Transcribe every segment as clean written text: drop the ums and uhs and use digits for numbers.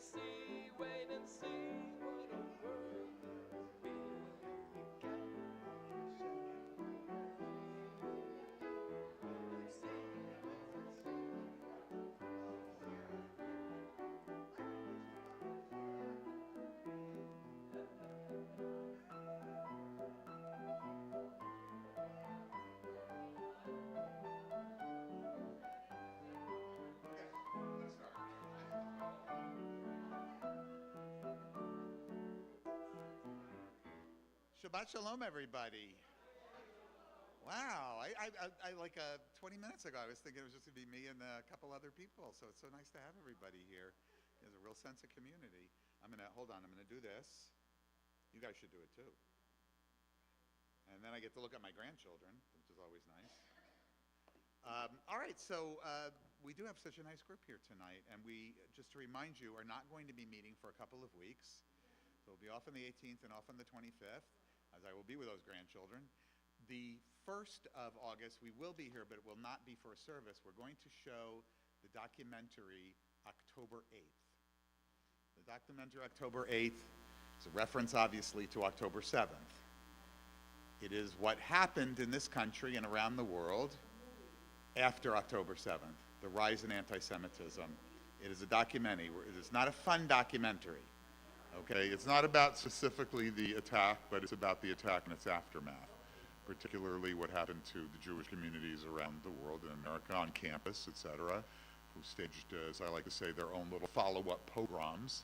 see, wait and see what a world will be. Shabbat Shalom, everybody. Wow, I like 20 minutes ago, I was thinking it was just going to be me and a couple other people, so it's so nice to have everybody here. There's a real sense of community. I'm going to do this. You guys should do it too. And then I get to look at my grandchildren, which is always nice. All right, so we do have such a nice group here tonight, and we, just to remind you, are not going to be meeting for a couple of weeks. So we'll be off on the 18th and off on the 25th, as I will be with those grandchildren. The 1st of August, we will be here, but it will not be for a service. We're going to show the documentary October 8th. The documentary October 8th is a reference, obviously, to October 7th. It is what happened in this country and around the world after October 7th, the rise in anti-Semitism. It is a documentary. It is not a fun documentary. Okay, it's not about specifically the attack, but it's about the attack and its aftermath, particularly what happened to the Jewish communities around the world, in America, on campus, etc., who staged, as I like to say, their own little follow-up pogroms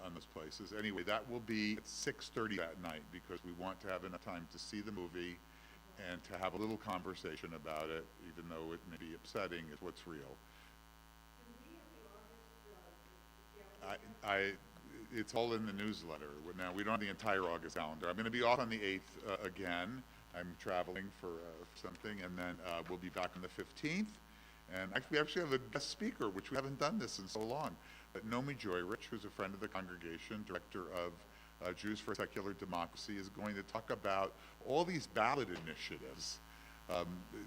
on those places. Anyway, that will be at 6:30 that night, because we want to have enough time to see the movie and to have a little conversation about it, even though it may be upsetting, is what's real. It's all in the newsletter. Now, we don't have the entire August calendar. I'm going to be off on the 8th again. I'm traveling for something, and then we'll be back on the 15th. And we actually have a guest speaker, which we haven't done this in so long. But Nomi Joyrich, who's a friend of the congregation, director of Jews for Secular Democracy, is going to talk about all these ballot initiatives.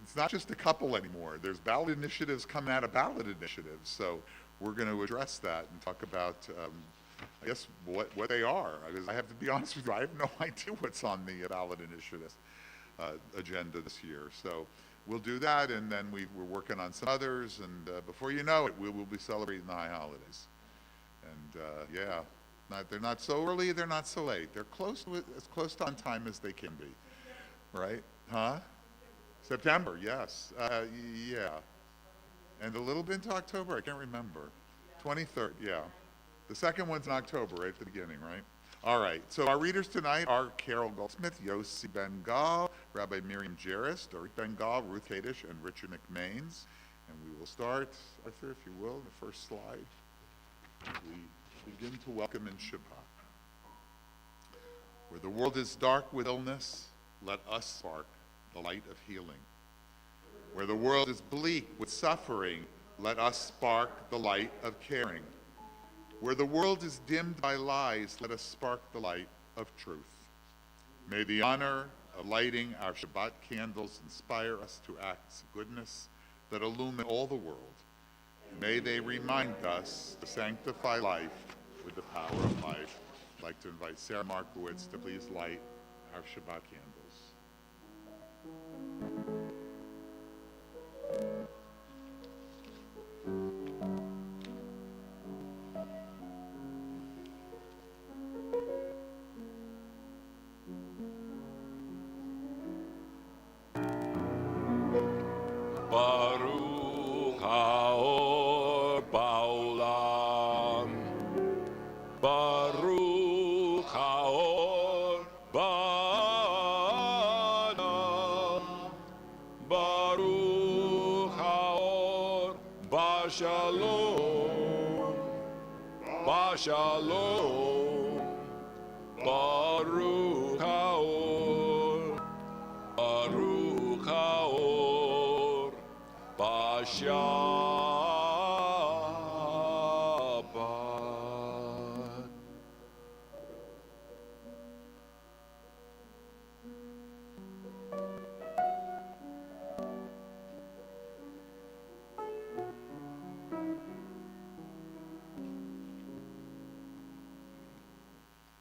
It's not just a couple anymore. There's ballot initiatives coming out of ballot initiatives. So we're going to address that and talk about, I guess, what they are. I have to be honest with you, I have no idea what's on the ballot initiative agenda this year. So we'll do that, and then we're working on some others, and before you know it, we will be celebrating the high holidays. And yeah, they're not so early, they're not so late. They're close to it, as close to on time as they can be, right? Huh? September, yes, yeah. And a little bit into October, I can't remember. 23rd, yeah. The second one's in October, right at the beginning, right? All right, so our readers tonight are Carol Goldsmith, Yossi Ben-Gal, Rabbi Miriam Jeris, Dorit Ben-Gal, Ruth Kadish, and Richard McMains. And we will start, Arthur, if you will, the first slide. We begin to welcome in Shabbat. Where the world is dark with illness, let us spark the light of healing. Where the world is bleak with suffering, let us spark the light of caring. Where the world is dimmed by lies, let us spark the light of truth. May the honor of lighting our Shabbat candles inspire us to acts of goodness that illumine all the world. May they remind us to sanctify life with the power of life. I'd like to invite Sarah Markowitz to please light our Shabbat candles. Baruch haor ba'olam, Baruch haor ba'anam, Baruch haor ba'shalom, ba'shalom, Baruch haor, Baruch haor b'Shabbat.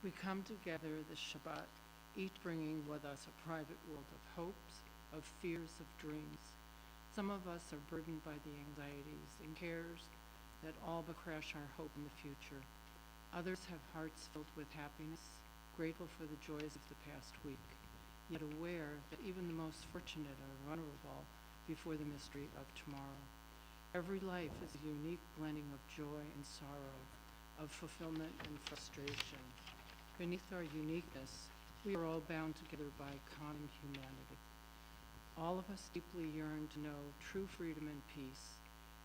We come together this Shabbat, each bringing with us a private world of hopes, of fears, of dreams. Some of us are burdened by the anxieties and cares that all but crash our hope in the future. Others have hearts filled with happiness, grateful for the joys of the past week, yet aware that even the most fortunate are vulnerable before the mystery of tomorrow. Every life is a unique blending of joy and sorrow, of fulfillment and frustration. Beneath our uniqueness, we are all bound together by common humanity. All of us deeply yearn to know true freedom and peace.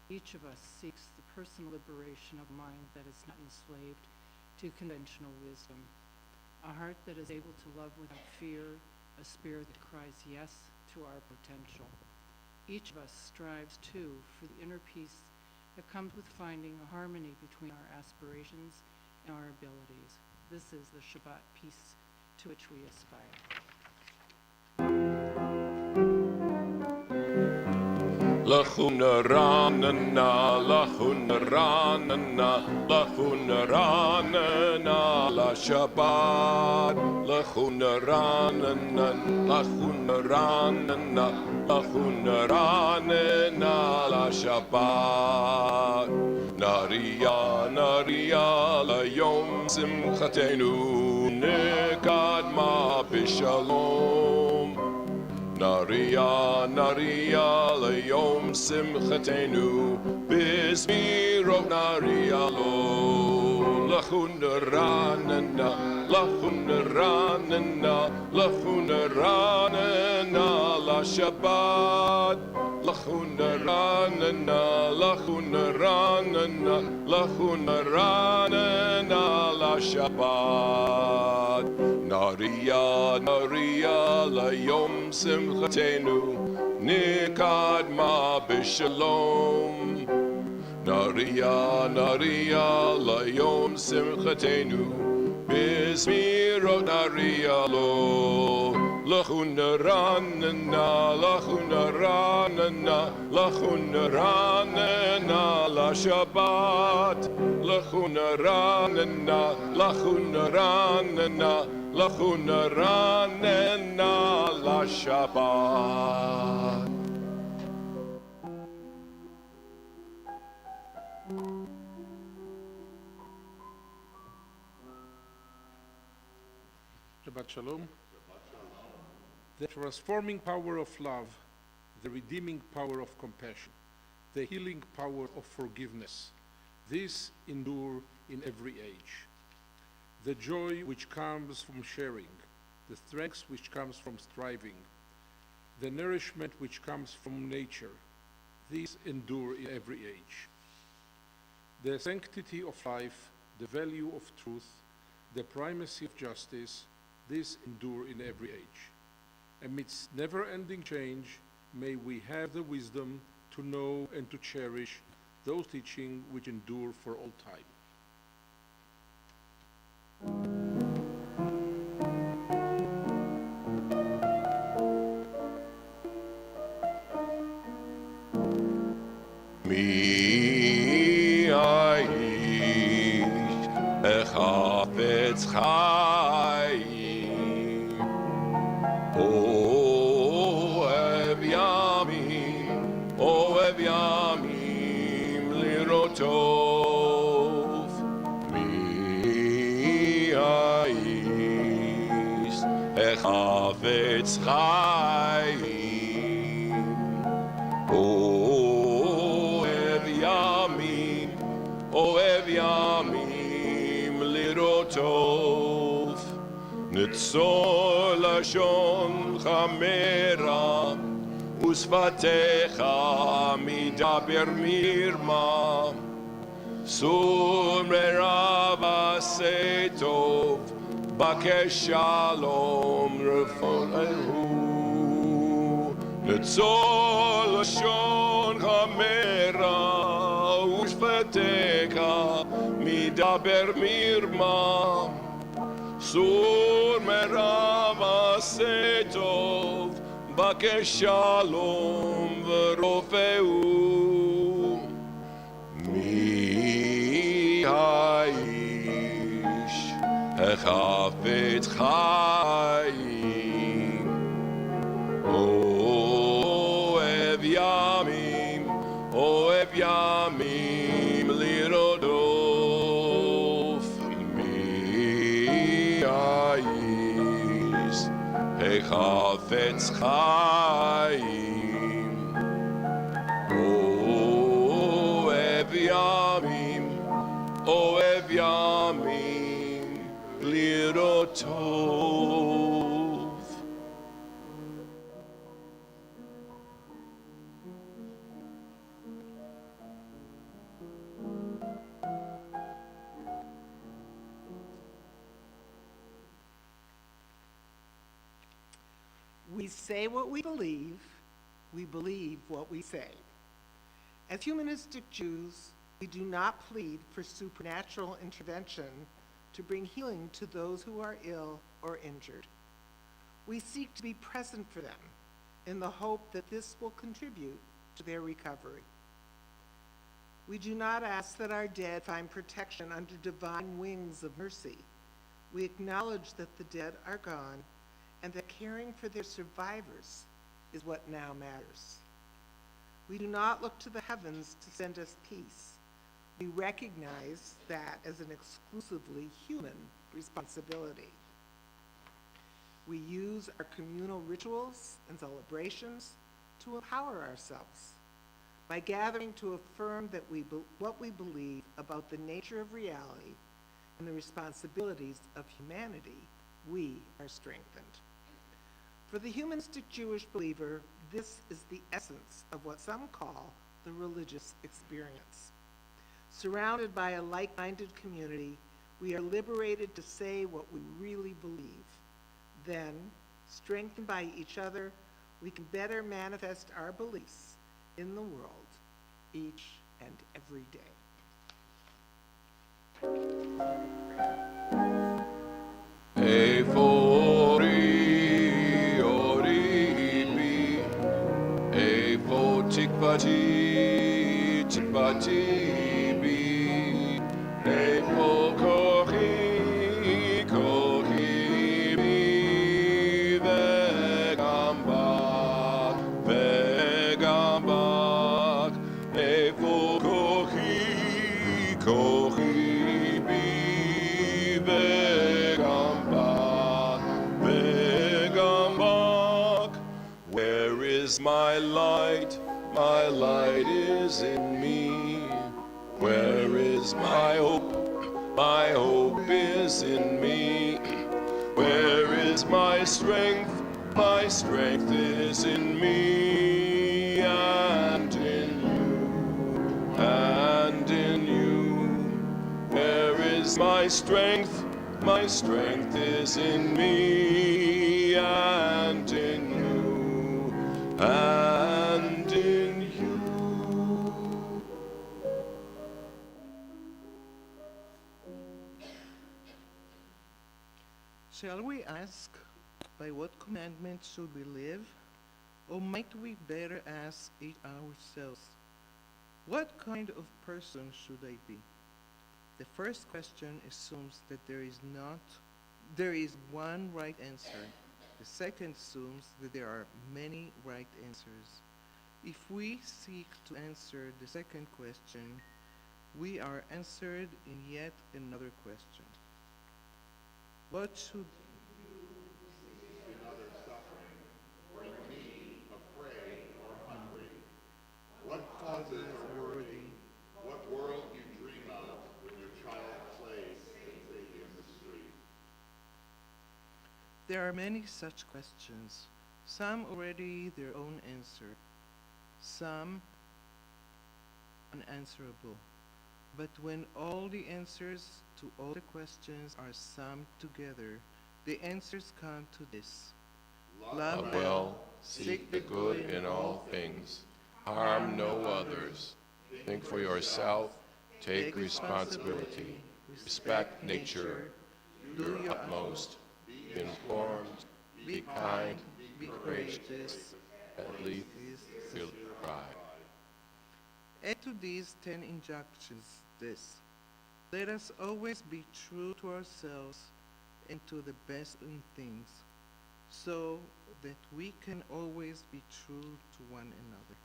Each of us seeks the personal liberation of a mind that is not enslaved to conventional wisdom, a heart that is able to love without fear, a spirit that cries yes to our potential. Each of us strives, too, for the inner peace that comes with finding a harmony between our aspirations and our abilities. This is the Shabbat peace to which we aspire. Lachuna ranana, lachuna ranana, lachuna ranana, la Shabbat. Lachuna ranana, lachuna ranana, lachuna ranana, la Shabbat. Naria, naria, la yom simchatenu, nekadma b'shalom. Naria, naria, leyom simchatenu, bismirot naria lo. Lachuna ranana, lachuna ranana, lachuna ranana, la Shabbat. Lachuna ranana, lachuna ranana, lachuna ranana, la Shabbat. Naria, naria, layom simchatenu, nikadma b'shalom. Naria, naria, layom simchatenu, bismirot naria lo. Lachuna ranana, lachuna ranana, lachuna ranana, la Shabbat. Lachuna ranana, lachuna ranana, lachuna ranana, la Shabbat. Shabbat Shalom. The transforming power of love, the redeeming power of compassion, the healing power of forgiveness, these endure in every age. The joy which comes from sharing, the strength which comes from striving, the nourishment which comes from nature, these endure in every age. The sanctity of life, the value of truth, the primacy of justice, these endure in every age. Amidst never-ending change, may we have the wisdom to know and to cherish those teachings which endure for all time. Mi aish echafetz chayim ohev yamim lirotov. Mi aish echafetz chayim ohev yamim lirotov. Nitzor lashon chamera usvatecha midaber mirma. Sur merav aseh tov bakesh shalom refonehu. Nitzor lashon chamera usvatecha midaber mirma. Sur merav aseh tov bakesh shalom v'rofeu. Mi haish וחפץ חיים, אוהב ימים, אוהב ימים לרדוף. מי האיש החפץ חיים, אוהב ימים, אוהב ימים לראות טוב. We say what we believe what we say. As humanistic Jews, we do not plead for supernatural intervention to bring healing to those who are ill or injured. We seek to be present for them in the hope that this will contribute to their recovery. We do not ask that our dead find protection under divine wings of mercy. We acknowledge that the dead are gone and that caring for their survivors is what now matters. We do not look to the heavens to send us peace. We recognize that as an exclusively human responsibility. We use our communal rituals and celebrations to empower ourselves by gathering to affirm that what we believe about the nature of reality and the responsibilities of humanity, we are strengthened. For the humanistic Jewish believer, this is the essence of what some call the religious experience. Surrounded by a like-minded community, we are liberated to say what we really believe. Then, strengthened by each other, we can better manifest our beliefs in the world each and every day. תקוותי, תקוותי בי, איפה כוחי, כוחי בי, וגם בך, וגם בך, איפה כוחי, כוחי בי, וגם בך, וגם בך. Where is my light? My light is in me. Where is my hope? My hope is in me. Where is my strength? My strength is in me and in you, and in you. Where is my strength? My strength is in me and in you, and in you. Shall we ask, by what commandments should we live? Or might we better ask ourselves, what kind of person should I be? The first question assumes that there is one right answer. The second assumes that there are many right answers. If we seek to answer the second question, we are answered in yet another question. What should another suffering, or in need, afraid, or hungry? What causes are worthy? What world you dream of when your child plays safely in the street? There are many such questions, some already their own answer, some unanswerable. But when all the answers to all the questions are summed together, the answers come to this. Love well, seek the good in all things, harm no others, think for yourself, take responsibility, respect nature, do your utmost, be informed, be kind, be courageous, at least feel pride. Add to these 10 injunctions this: let us always be true to ourselves, into the best in things, so that we can always be true to one another.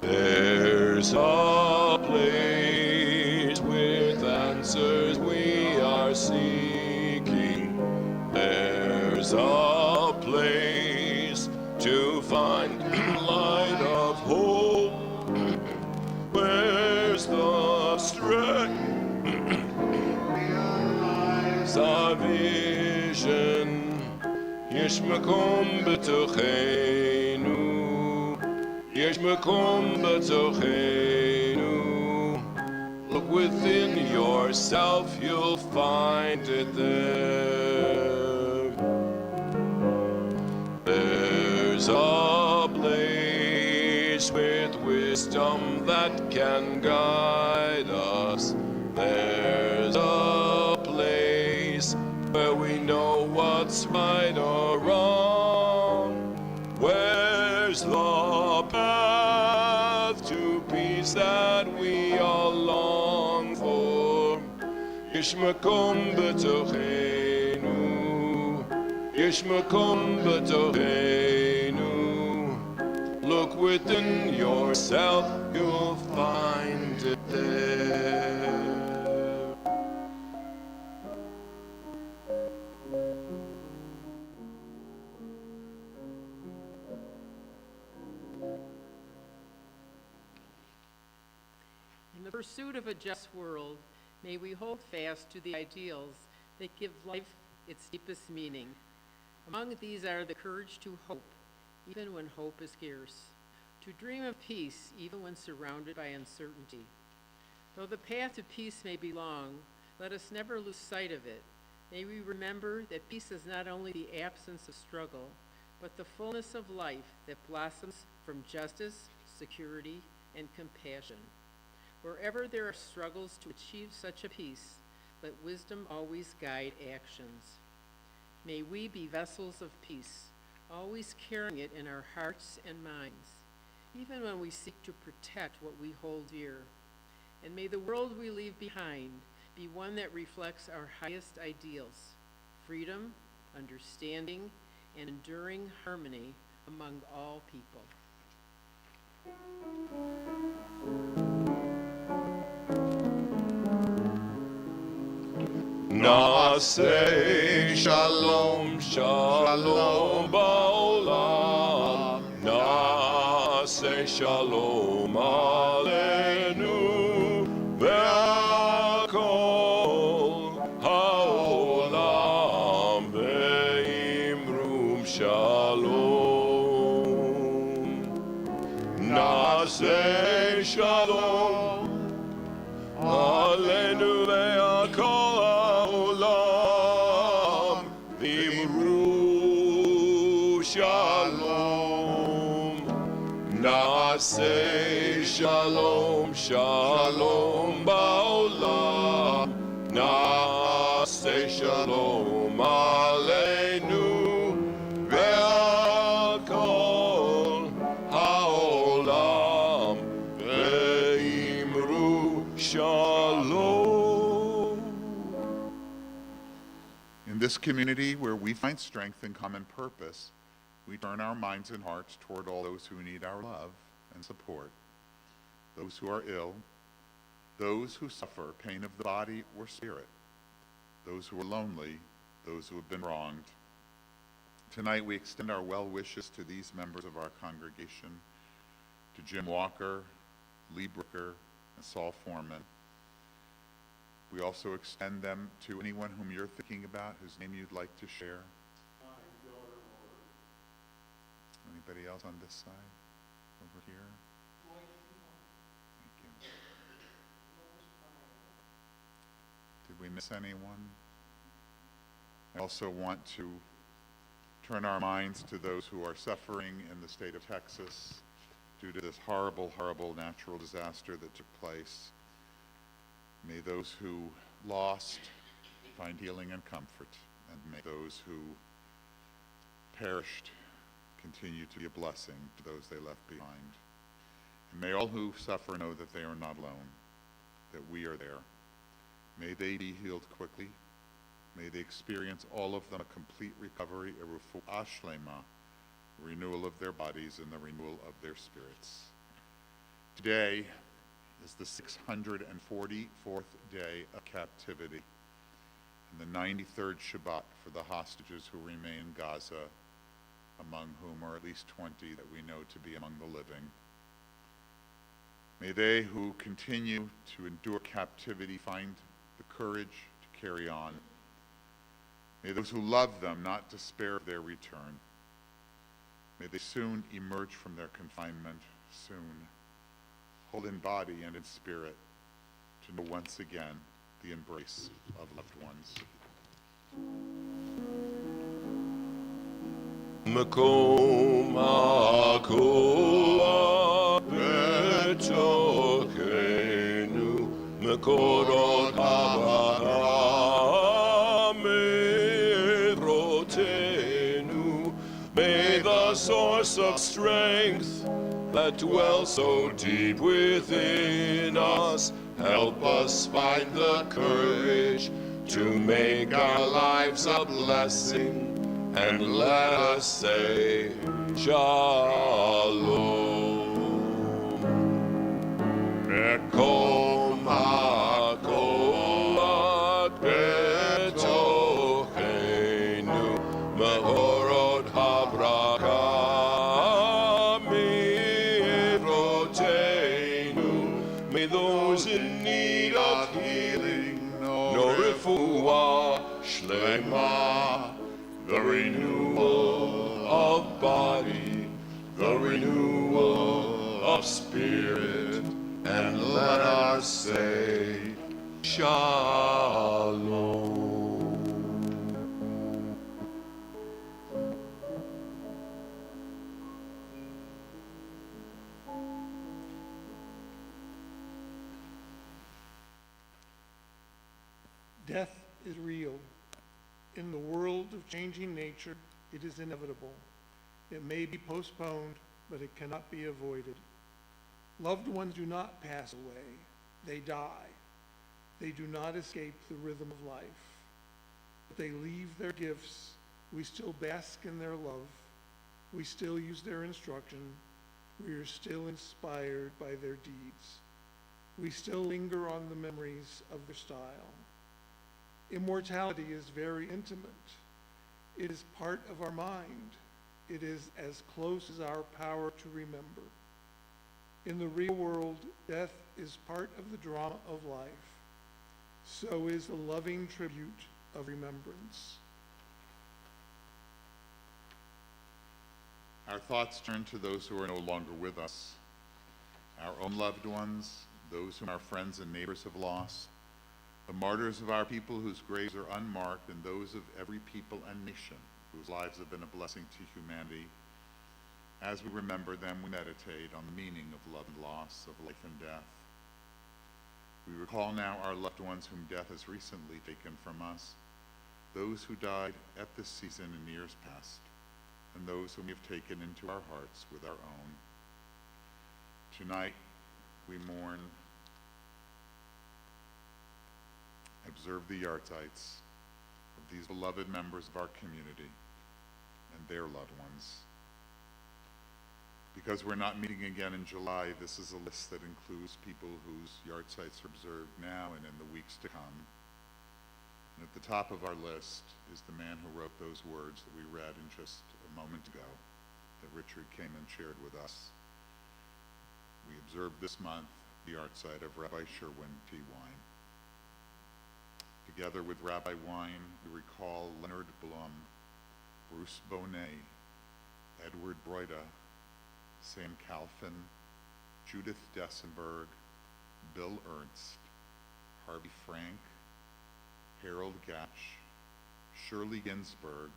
There's a place with answers we are seeking. There's a place to find light of hope. Where's the strength? Our vision. יש מקום בתוכנו. יש מקום בתוכנו. Look within yourself, you'll find it there. There's a place with wisdom that can guide us. There's a place where we know what's right or wrong. Where's the path to peace that we all long for? יש מקום בתוכנו, יש מקום בתוכנו. Look within yourself, you'll find it there. In the pursuit of a just world, may we hold fast to the ideals that give life its deepest meaning. Among these are the courage to hope, even when hope is scarce, to dream of peace, even when surrounded by uncertainty. Though the path to peace may be long, let us never lose sight of it. May we remember that peace is not only the absence of struggle, but the fullness of life that blossoms from justice, security, and compassion. Wherever there are struggles to achieve such a peace, let wisdom always guide actions. May we be vessels of peace, always carrying it in our hearts and minds, even when we seek to protect what we hold dear. And may the world we leave behind be one that reflects our highest ideals: freedom, understanding, and enduring harmony among all people. Na'aseh shalom, shalom ba'olam. Na'aseh shalom aleinu ve'al kol ha'olam ve'imrum shalom. Na'aseh shalom aleinu ve'al kol Shalom, Na'aseh shalom, shalom ba'olam. Na'aseh shalom aleinu ve'al kol ha'olam ve'imru shalom. In this community where we find strength and common purpose, we turn our minds and hearts toward all those who need our love and support, those who are ill, those who suffer pain of the body or spirit, those who are lonely, those who have been wronged. Tonight we extend our well wishes to these members of our congregation, to Jim Walker, Lee Brooker, and Saul Foreman. We also extend them to anyone whom you're thinking about, whose name you'd like to share. Anybody else on this side? Over here? Thank you. Did we miss anyone? I also want to turn our minds to those who are suffering in the state of Texas due to this horrible, horrible natural disaster that took place. May those who lost find healing and comfort, and may those who perished continue to be a blessing to those they left behind. And may all who suffer know that they are not alone, that we are there. May they be healed quickly. May they experience, all of them, a complete recovery, a refuah shlema, renewal of their bodies and the renewal of their spirits. Today is the 644th day of captivity and the 93rd Shabbat for the hostages who remain in Gaza, among whom are at least 20 that we know to be among the living. May they who continue to endure captivity find the courage to carry on. May those who love them not despair of their return. May they soon emerge from their confinement, soon, whole in body and in spirit, to know once again the embrace of loved ones. Makom HaKoah Betochenu, Mekorot Avraham Evrotenu. May the source of strength that dwells so deep within us help us find the courage to make our lives a blessing, and let us say Shalom. Mekom HaKoah Betochenu, Meorot HaBraka Mivrotenu. May those in need of healing know refuah shlema, the renewal of body, the renewal of spirit, and let us say Shalom. Death is real. In the world of changing nature, it is inevitable. It may be postponed, but it cannot be avoided. Loved ones do not pass away. They die. They do not escape the rhythm of life. But they leave their gifts. We still bask in their love. We still use their instruction. We are still inspired by their deeds. We still linger on the memories of their style. Immortality is very intimate. It is part of our mind. It is as close as our power to remember. In the real world, death is part of the drama of life. So is the loving tribute of remembrance. Our thoughts turn to those who are no longer with us, our own loved ones, those whom our friends and neighbors have lost, the martyrs of our people whose graves are unmarked, and those of every people and nation whose lives have been a blessing to humanity. As we remember them, we meditate on the meaning of love and loss, of life and death. We recall now our loved ones whom death has recently taken from us, those who died at this season in years past, and those whom we have taken into our hearts with our own. Tonight, we mourn, observe the yardzites of these beloved members of our community and their loved ones. Because we're not meeting again in July, this is a list that includes people whose yardsites are observed now and in the weeks to come. And at the top of our list is the man who wrote those words that we read in just a moment ago, that Richard came and shared with us. We observed this month the yahrzeit of Rabbi Sherwin T. Wine. Together with Rabbi Wine, we recall Leonard Blum, Bruce Bonet, Edward Broida, Sam Calfin, Judith Dessenberg, Bill Ernst, Harvey Frank, Harold Gatch, Shirley Ginsburg,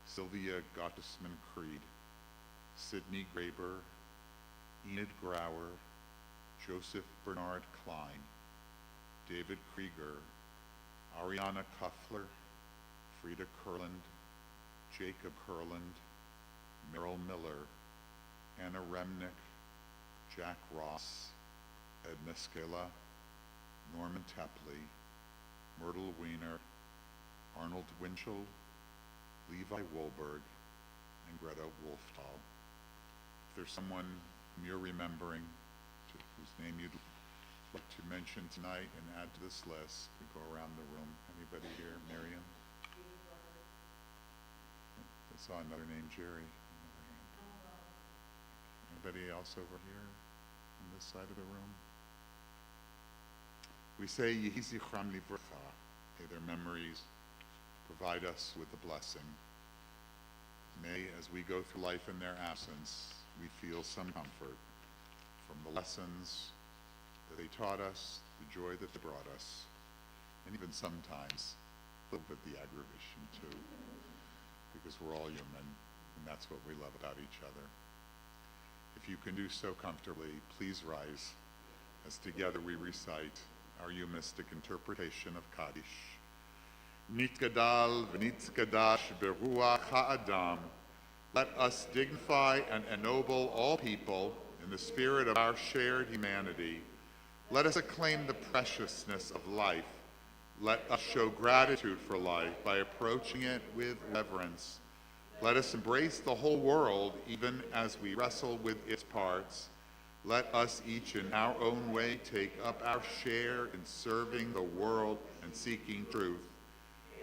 Sylvia Gottesman Creed, Sidney Graber, Enid Grauer, Joseph Bernard Klein, David Krieger, Ariana Kuffler, Frida Kurland, Jacob Kurland, Merrill Miller, Anna Remnick, Jack Ross, Edna Skela, Norman Tepley, Myrtle Weiner, Arnold Winchell, Levi Wolberg, and Greta Wolfthal. If there's someone whom you're remembering, whose name you'd like to mention tonight and add to this list, we go around the room. Anybody here? Miriam? I saw another name, Jerry. Anybody else over here on this side of the room? We say, Yehi zichram livracha. May their memories provide us with a blessing. May, as we go through life in their absence, we feel some comfort from the lessons that they taught us, the joy that they brought us, and even sometimes a little bit the aggravation too, because we're all human, and that's what we love about each other. If you can do so comfortably, please rise as together we recite our humanistic interpretation of Kaddish. Nitgadal v'nitzkadash beruach ha'adam. Let us dignify and ennoble all people in the spirit of our shared humanity. Let us acclaim the preciousness of life. Let us show gratitude for life by approaching it with reverence. Let us embrace the whole world even as we wrestle with its parts. Let us each in our own way take up our share in serving the world and seeking truth.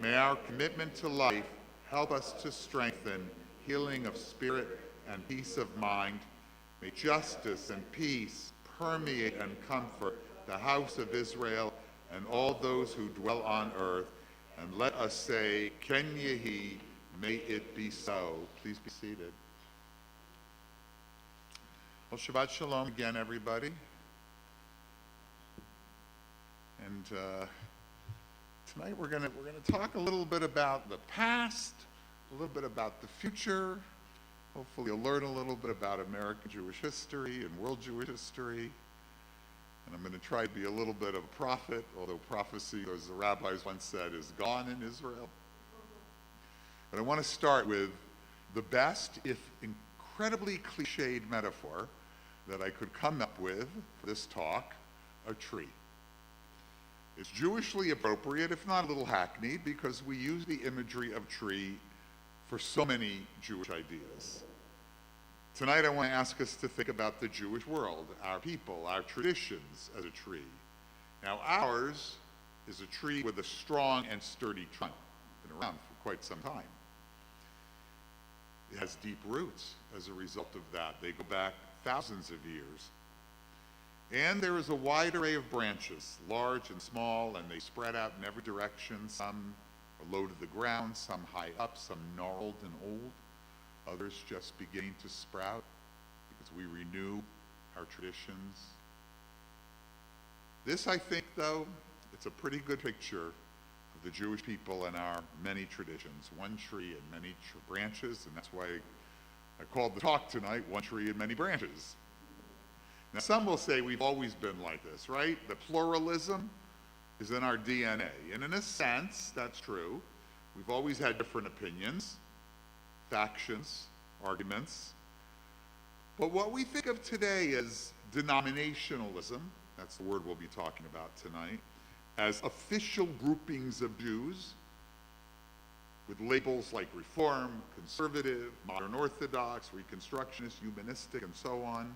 May our commitment to life help us to strengthen healing of spirit and peace of mind. May justice and peace permeate and comfort the house of Israel and all those who dwell on earth. And let us say, Ken Yehi, may it be so. Please be seated. Well, Shabbat Shalom again, everybody. And tonight we're gonna talk a little bit about the past, a little bit about the future. Hopefully you'll learn a little bit about American Jewish history and world Jewish history. And I'm going to try to be a little bit of a prophet, although prophecy, as the rabbis once said, is gone in Israel. But I want to start with the best, if incredibly cliched metaphor that I could come up with for this talk, a tree. It's Jewishly appropriate, if not a little hackneyed, because we use the imagery of tree for so many Jewish ideas. Tonight I want to ask us to think about the Jewish world, our people, our traditions as a tree. Now ours is a tree with a strong and sturdy trunk, been around for quite some time. It has deep roots as a result of that. They go back thousands of years. And there is a wide array of branches, large and small, and they spread out in every direction. Some are low to the ground, some high up, some gnarled and old, others just beginning to sprout because we renew our traditions. This, I think, though, it's a pretty good picture of the Jewish people and our many traditions. One tree and many branches, and that's why I called the talk tonight, One Tree and Many Branches. Now, some will say we've always been like this, right? The pluralism is in our DNA. And in a sense, that's true. We've always had different opinions, factions, arguments. But what we think of today as denominationalism, that's the word we'll be talking about tonight, as official groupings of Jews with labels like Reform, Conservative, Modern Orthodox, Reconstructionist, Humanistic, and so on.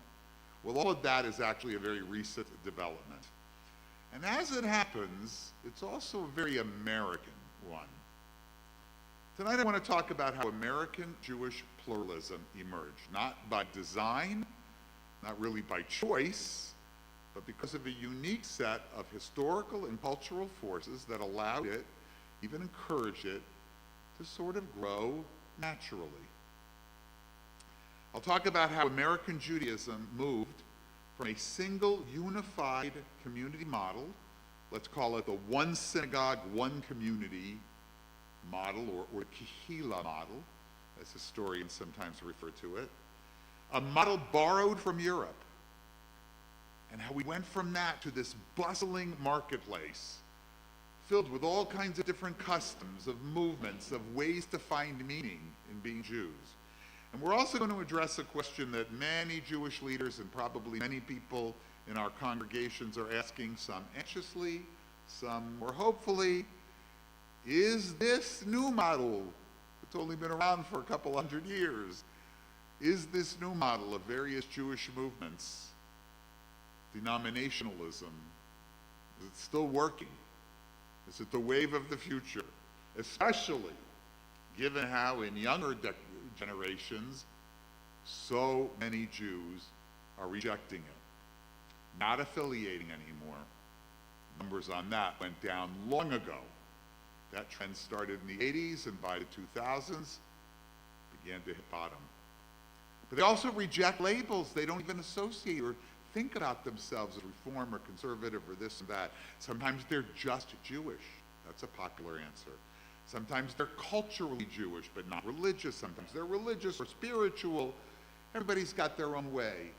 Well, all of that is actually a very recent development. And as it happens, it's also a very American one. Tonight I want to talk about how American Jewish pluralism emerged, not by design, not really by choice, but because of a unique set of historical and cultural forces that allowed it, even encouraged it, to sort of grow naturally. I'll talk about how American Judaism moved from a single unified community model, let's call it the one synagogue, one community model, or Kehila model, as historians sometimes refer to it, a model borrowed from Europe, and how we went from that to this bustling marketplace filled with all kinds of different customs, of movements, of ways to find meaning in being Jews. And we're also going to address a question that many Jewish leaders and probably many people in our congregations are asking, some anxiously, some more hopefully. Is this new model, it's only been around for a couple hundred years, is this new model of various Jewish movements, denominationalism, is it still working? Is it the wave of the future? Especially given how in younger generations, so many Jews are rejecting it, not affiliating anymore. Numbers on that went down long ago. That trend started in the 80s, and by the 2000s, began to hit bottom. But they also reject labels. They don't even associate or think about themselves as reform or conservative or this and that. Sometimes they're just Jewish. That's a popular answer. Sometimes they're culturally Jewish, but not religious. Sometimes they're religious or spiritual. Everybody's got their own way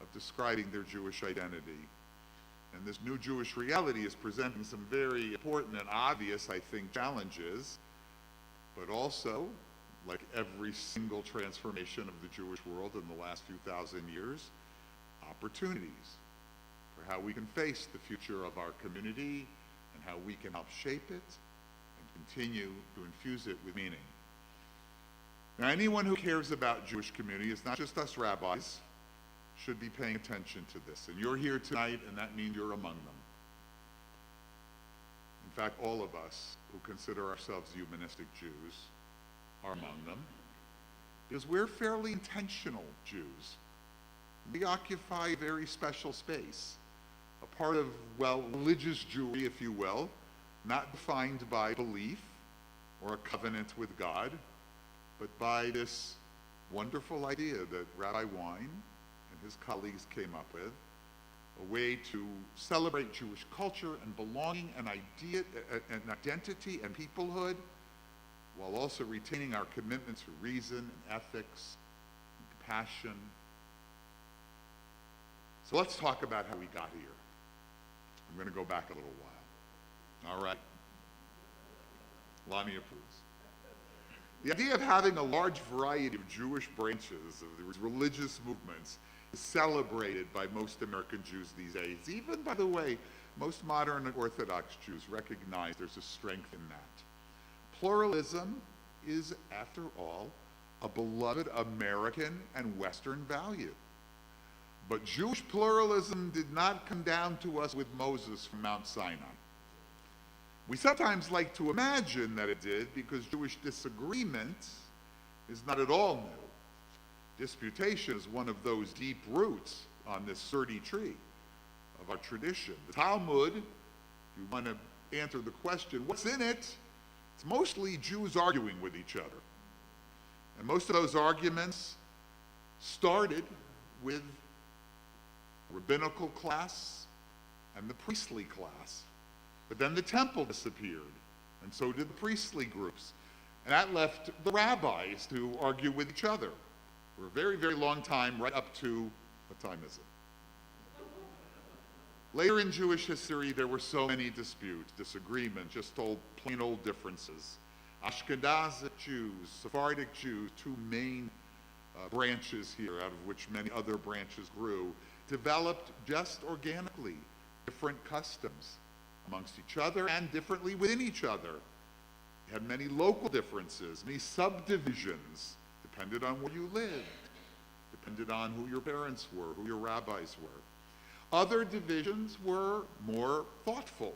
of describing their Jewish identity. And this new Jewish reality is presenting some very important and obvious, I think, challenges, but also, like every single transformation of the Jewish world in the last few thousand years, opportunities for how we can face the future of our community and how we can help shape it and continue to infuse it with meaning. Now, anyone who cares about Jewish community, it's not just us rabbis, should be paying attention to this. And you're here tonight, and that means you're among them. In fact, all of us who consider ourselves humanistic Jews are among them, because we're fairly intentional Jews. We occupy a very special space, a part of, well, religious Jewry, if you will, not defined by belief or a covenant with God, but by this wonderful idea that Rabbi Wein and his colleagues came up with, a way to celebrate Jewish culture and belonging and identity and peoplehood, while also retaining our commitment to reason and ethics and compassion. So let's talk about how we got here. I'm going to go back a little while. All right. Lonnie approves. The idea of having a large variety of Jewish branches of the religious movements is celebrated by most American Jews these days. Even, by the way, most modern Orthodox Jews recognize there's a strength in that. Pluralism is, after all, a beloved American and Western value. But Jewish pluralism did not come down to us with Moses from Mount Sinai. We sometimes like to imagine that it did because Jewish disagreement is not at all new. Disputation is one of those deep roots on this sturdy tree of our tradition. The Talmud, if you want to answer the question, what's in it? It's mostly Jews arguing with each other. And most of those arguments started with the rabbinical class and the priestly class. But then the temple disappeared, and so did the priestly groups. And that left the rabbis to argue with each other for a very, very long time, right up to, what time is it? Later in Jewish history, there were so many disputes, disagreements, just plain old differences. Ashkenazic Jews, Sephardic Jews, two main branches here, out of which many other branches grew, developed just organically different customs amongst each other and differently within each other. You had many local differences, many subdivisions, depended on where you lived, depended on who your parents were, who your rabbis were. Other divisions were more thoughtful,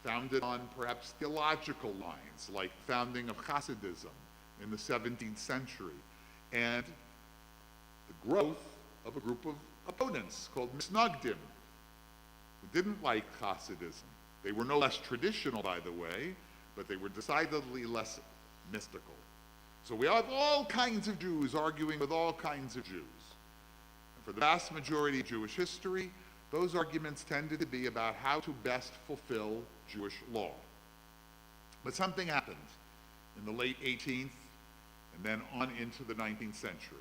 founded on perhaps theological lines, like the founding of Hasidism in the 17th century, and the growth of a group of opponents called Misnagdim, who didn't like Hasidism. They were no less traditional, by the way, but they were decidedly less mystical. So we have all kinds of Jews arguing with all kinds of Jews. And for the vast majority of Jewish history, those arguments tended to be about how to best fulfill Jewish law. But something happened in the late 18th and then on into the 19th century,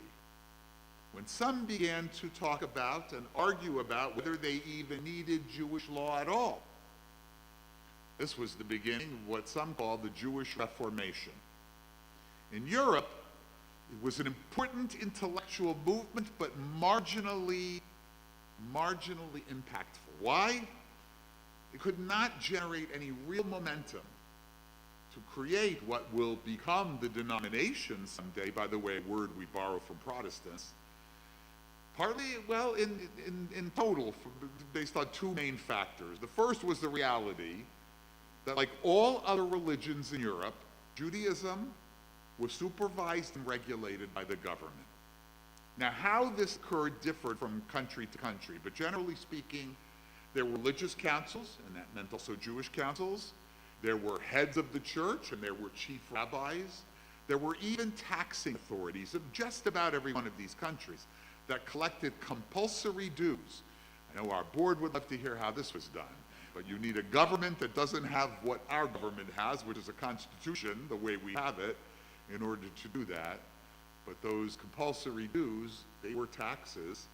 when some began to talk about and argue about whether they even needed Jewish law at all. This was the beginning of what some call the Jewish Reformation. In Europe, It was an important intellectual movement, but marginally impactful. Why? It could not generate any real momentum to create what will become the denominations someday, by the way, a word we borrow from Protestants. Partly, well, in total, based on two main factors. The first was the reality that, like all other religions in Europe, Judaism was supervised and regulated by the government. Now, how this occurred differed from country to country, but generally speaking, there were religious councils, and that meant also Jewish councils. There were heads of the church, and there were chief rabbis. There were even taxing authorities of just about every one of these countries that collected compulsory dues. I know our board would love to hear how this was done, but you need a government that doesn't have what our government has, which is a constitution, the way we have it, in order to do that. But those compulsory dues, they were taxes,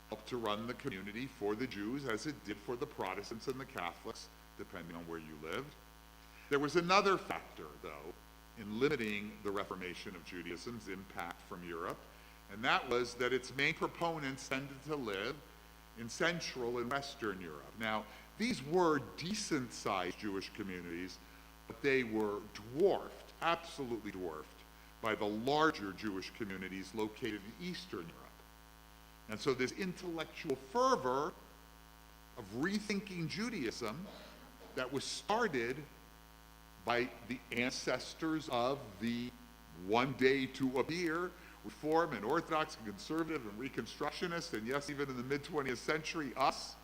helped to run the community for the Jews, as it did for the Protestants and the Catholics, depending on where you lived. There was another factor, though, in limiting the Reformation of Judaism's impact from Europe, and that was that its main proponents tended to live in Central and Western Europe. Now, these were decent-sized Jewish communities, but they were dwarfed, absolutely dwarfed, by the larger Jewish communities located in Eastern Europe. And so this intellectual fervor of rethinking Judaism that was started by the ancestors of the one day to appear Reform and Orthodox and Conservative and Reconstructionist, and yes, even in the mid-20th century, us,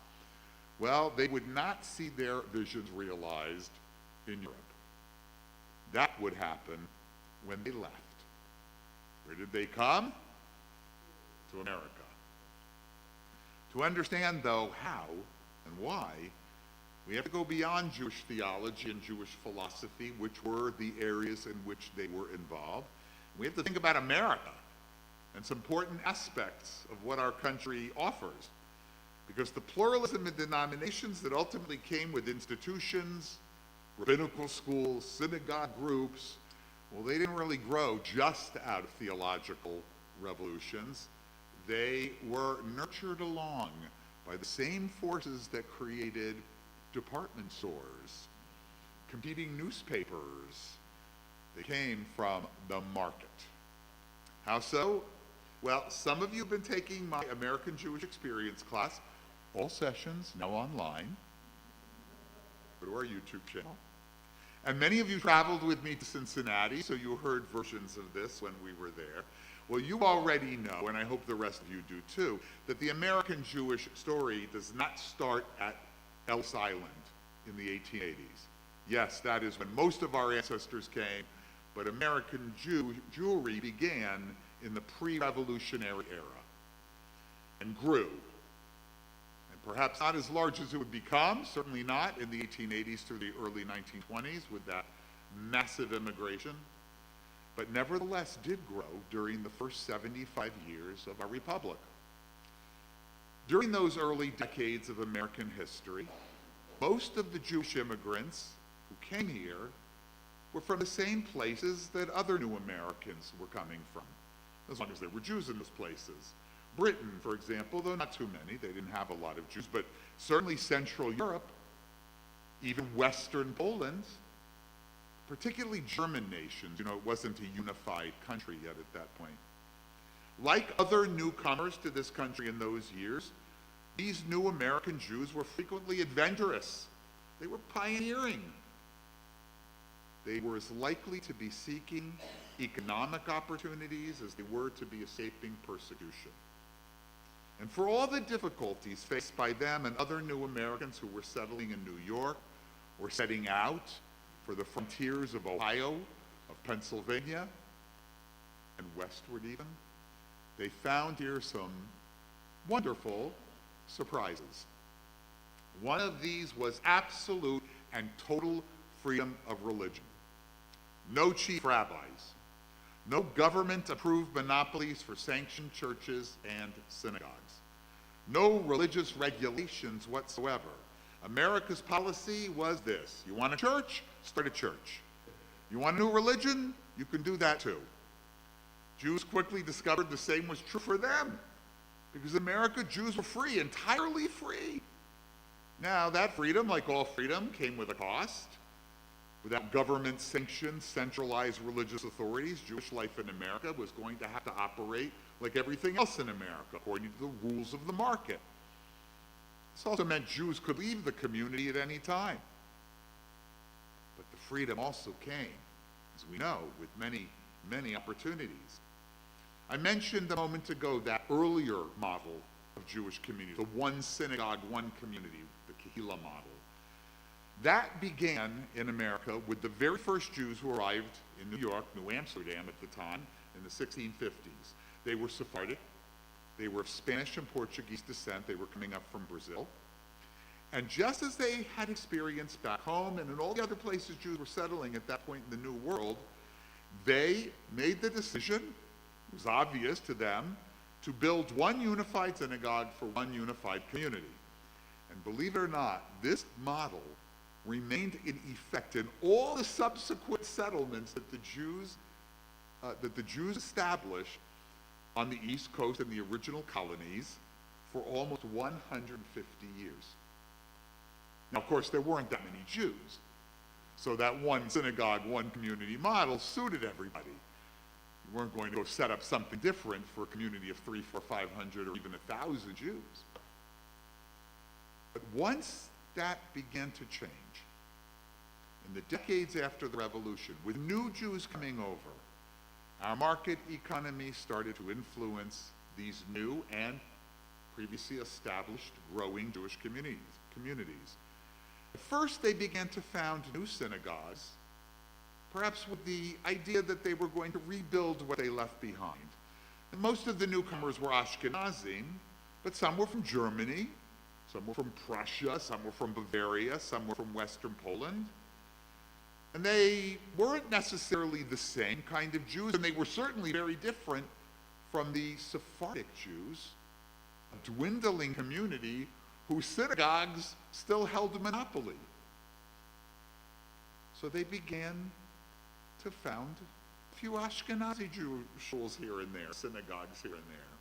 well, they would not see their visions realized in Europe. That would happen when they left. Where did they come? To America. To understand, though, how and why, we have to go beyond Jewish theology and Jewish philosophy, which were the areas in which they were involved. We have to think about America and some important aspects of what our country offers. Because the pluralism in denominations that ultimately came with institutions, rabbinical schools, synagogue groups, well, they didn't really grow just out of theological revolutions. They were nurtured along by the same forces that created department stores, competing newspapers. They came from the market. How so? Well, some of you have been taking my American Jewish Experience class, all sessions, now online. Go to our YouTube channel. And many of you traveled with me to Cincinnati, so you heard versions of this when we were there. Well, you already know, and I hope the rest of you do too, that the American Jewish story does not start at Ellis Island in the 1880s. Yes, that is when most of our ancestors came, but American Jewry began in the pre-revolutionary era and grew. And perhaps not as large as it would become, certainly not in the 1880s through the early 1920s with that massive immigration, but nevertheless did grow during the first 75 years of our republic. During those early decades of American history, most of the Jewish immigrants who came here were from the same places that other new Americans were coming from, as long as there were Jews in those places. Britain, for example, though not too many, they didn't have a lot of Jews, but certainly Central Europe, even Western Poland, particularly German nations. You know, it wasn't a unified country yet at that point. Like other newcomers to this country in those years, these new American Jews were frequently adventurous. They were pioneering. They were as likely to be seeking economic opportunities as they were to be escaping persecution. And for all the difficulties faced by them and other new Americans who were settling in New York or setting out for the frontiers of Ohio, of Pennsylvania, and westward even, they found here some wonderful surprises. One of these was absolute and total freedom of religion. No chief rabbis, no government-approved monopolies for sanctioned churches and synagogues, no religious regulations whatsoever. America's policy was this: you want a church? Start a church. You want a new religion? You can do that too. Jews quickly discovered the same was true for them. Because in America, Jews were free, entirely free. Now, that freedom, like all freedom, came with a cost. Without government-sanctioned, centralized religious authorities, Jewish life in America was going to have to operate like everything else in America, according to the rules of the market. This also meant Jews could leave the community at any time. But the freedom also came, as we know, with many, many opportunities. I mentioned a moment ago that earlier model of Jewish community, the one synagogue, one community, the Kehillah model. That began in America with the very first Jews who arrived in New York, New Amsterdam at the time, in the 1650s. They were Sephardic. They were of Spanish and Portuguese descent. They were coming up from Brazil. And just as they had experienced back home and in all the other places Jews were settling at that point in the New World, they made the decision, it was obvious to them, to build one unified synagogue for one unified community. And believe it or not, this model remained in effect in all the subsequent settlements that the Jews established on the East Coast and the original colonies for almost 150 years. Now, of course, there weren't that many Jews, so that one synagogue, one community model suited everybody. You weren't going to go set up something different for a community of 300, 400, 500, or even 1,000 Jews. But once that began to change, in the decades after the Revolution, with new Jews coming over, our market economy started to influence these new and previously established growing Jewish communities. At first, they began to found new synagogues, perhaps with the idea that they were going to rebuild what they left behind. And most of the newcomers were Ashkenazim, but some were from Germany, some were from Prussia, some were from Bavaria, some were from Western Poland. And they weren't necessarily the same kind of Jews, and they were certainly very different from the Sephardic Jews, a dwindling community whose synagogues still held a monopoly. So they began to found a few Ashkenazi Jews here and there, synagogues here and there.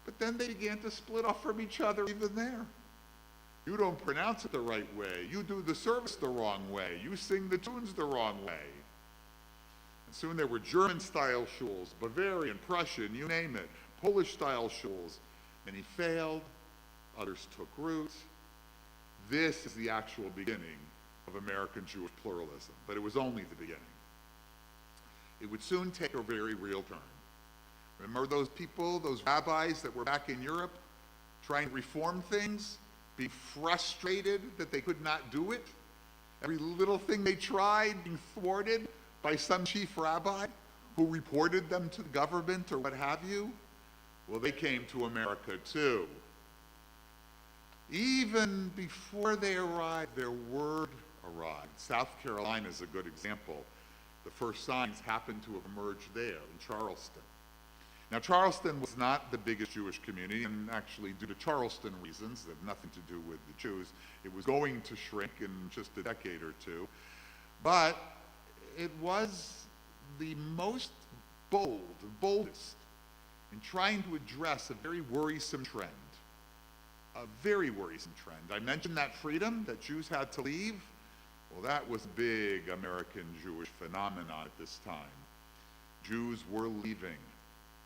But then they began to split off from each other even there. You don't pronounce it the right way. You do the service the wrong way. You sing the tunes the wrong way. And soon there were German-style shuls, Bavarian, Prussian, you name it, Polish-style shuls. Many failed, others took root. This is the actual beginning of American Jewish pluralism, but it was only the beginning. It would soon take a very real turn. Remember those people, those rabbis that were back in Europe trying to reform things? Being frustrated that they could not do it, every little thing they tried being thwarted by some chief rabbi who reported them to the government or what have you. Well, they came to America too. Even before they arrived, their word arrived. South Carolina is a good example. The first signs happened to have emerged there in Charleston. Now, Charleston was not the biggest Jewish community, and actually, due to Charleston reasons that have nothing to do with the Jews, it was going to shrink in just a decade or two. But it was the most boldest in trying to address a very worrisome trend. A very worrisome trend. I mentioned that freedom that Jews had to leave. Well, that was a big American Jewish phenomenon at this time. Jews were leaving.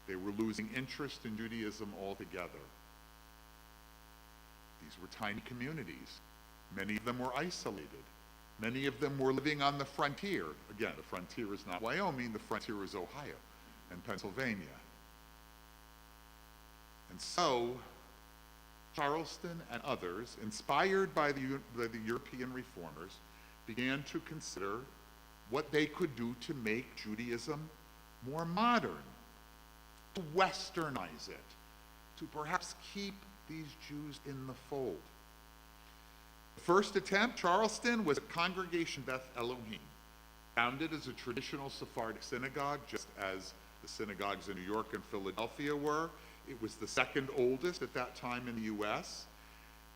They were losing interest in Judaism altogether. These were tiny communities. Many of them were isolated. Many of them were living on the frontier. Again, the frontier is not Wyoming, the frontier is Ohio and Pennsylvania. And so, Charleston and others, inspired by the European reformers, began to consider what they could do to make Judaism more modern, to westernize it, to perhaps keep these Jews in the fold. The first attempt, Charleston, was a Congregation Beth Elohim, founded as a traditional Sephardic synagogue, just as the synagogues in New York and Philadelphia were. It was the second oldest at that time in the U.S.,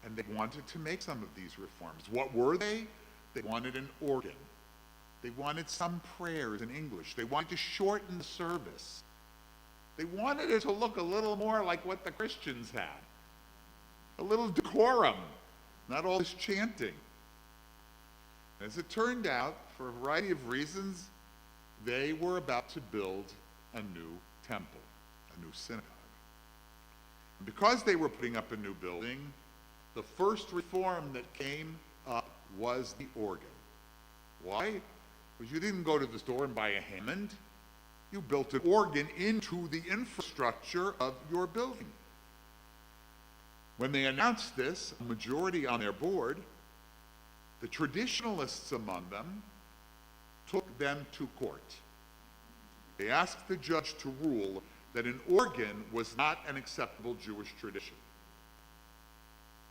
and they wanted to make some of these reforms. What were they? They wanted an organ. They wanted some prayers in English. They wanted to shorten the service. They wanted it to look a little more like what the Christians had. A little decorum, not all this chanting. As it turned out, for a variety of reasons, they were about to build a new temple, a new synagogue. And because they were putting up a new building, the first reform that came up was the organ. Why? Because you didn't go to the store and buy a Hammond. You built an organ into the infrastructure of your building. When they announced this, a majority on their board, the traditionalists among them took them to court. They asked the judge to rule that an organ was not an acceptable Jewish tradition.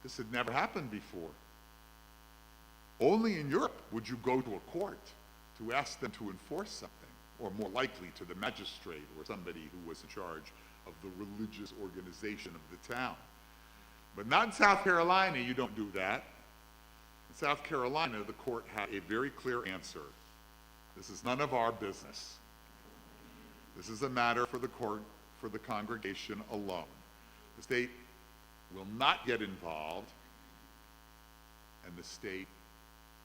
This had never happened before. Only in Europe would you go to a court to ask them to enforce something, or more likely to the magistrate or somebody who was in charge of the religious organization of the town. But not in South Carolina, you don't do that. In South Carolina, the court had a very clear answer. This is none of our business. This is a matter for the court, for the congregation alone. The state will not get involved, and the state,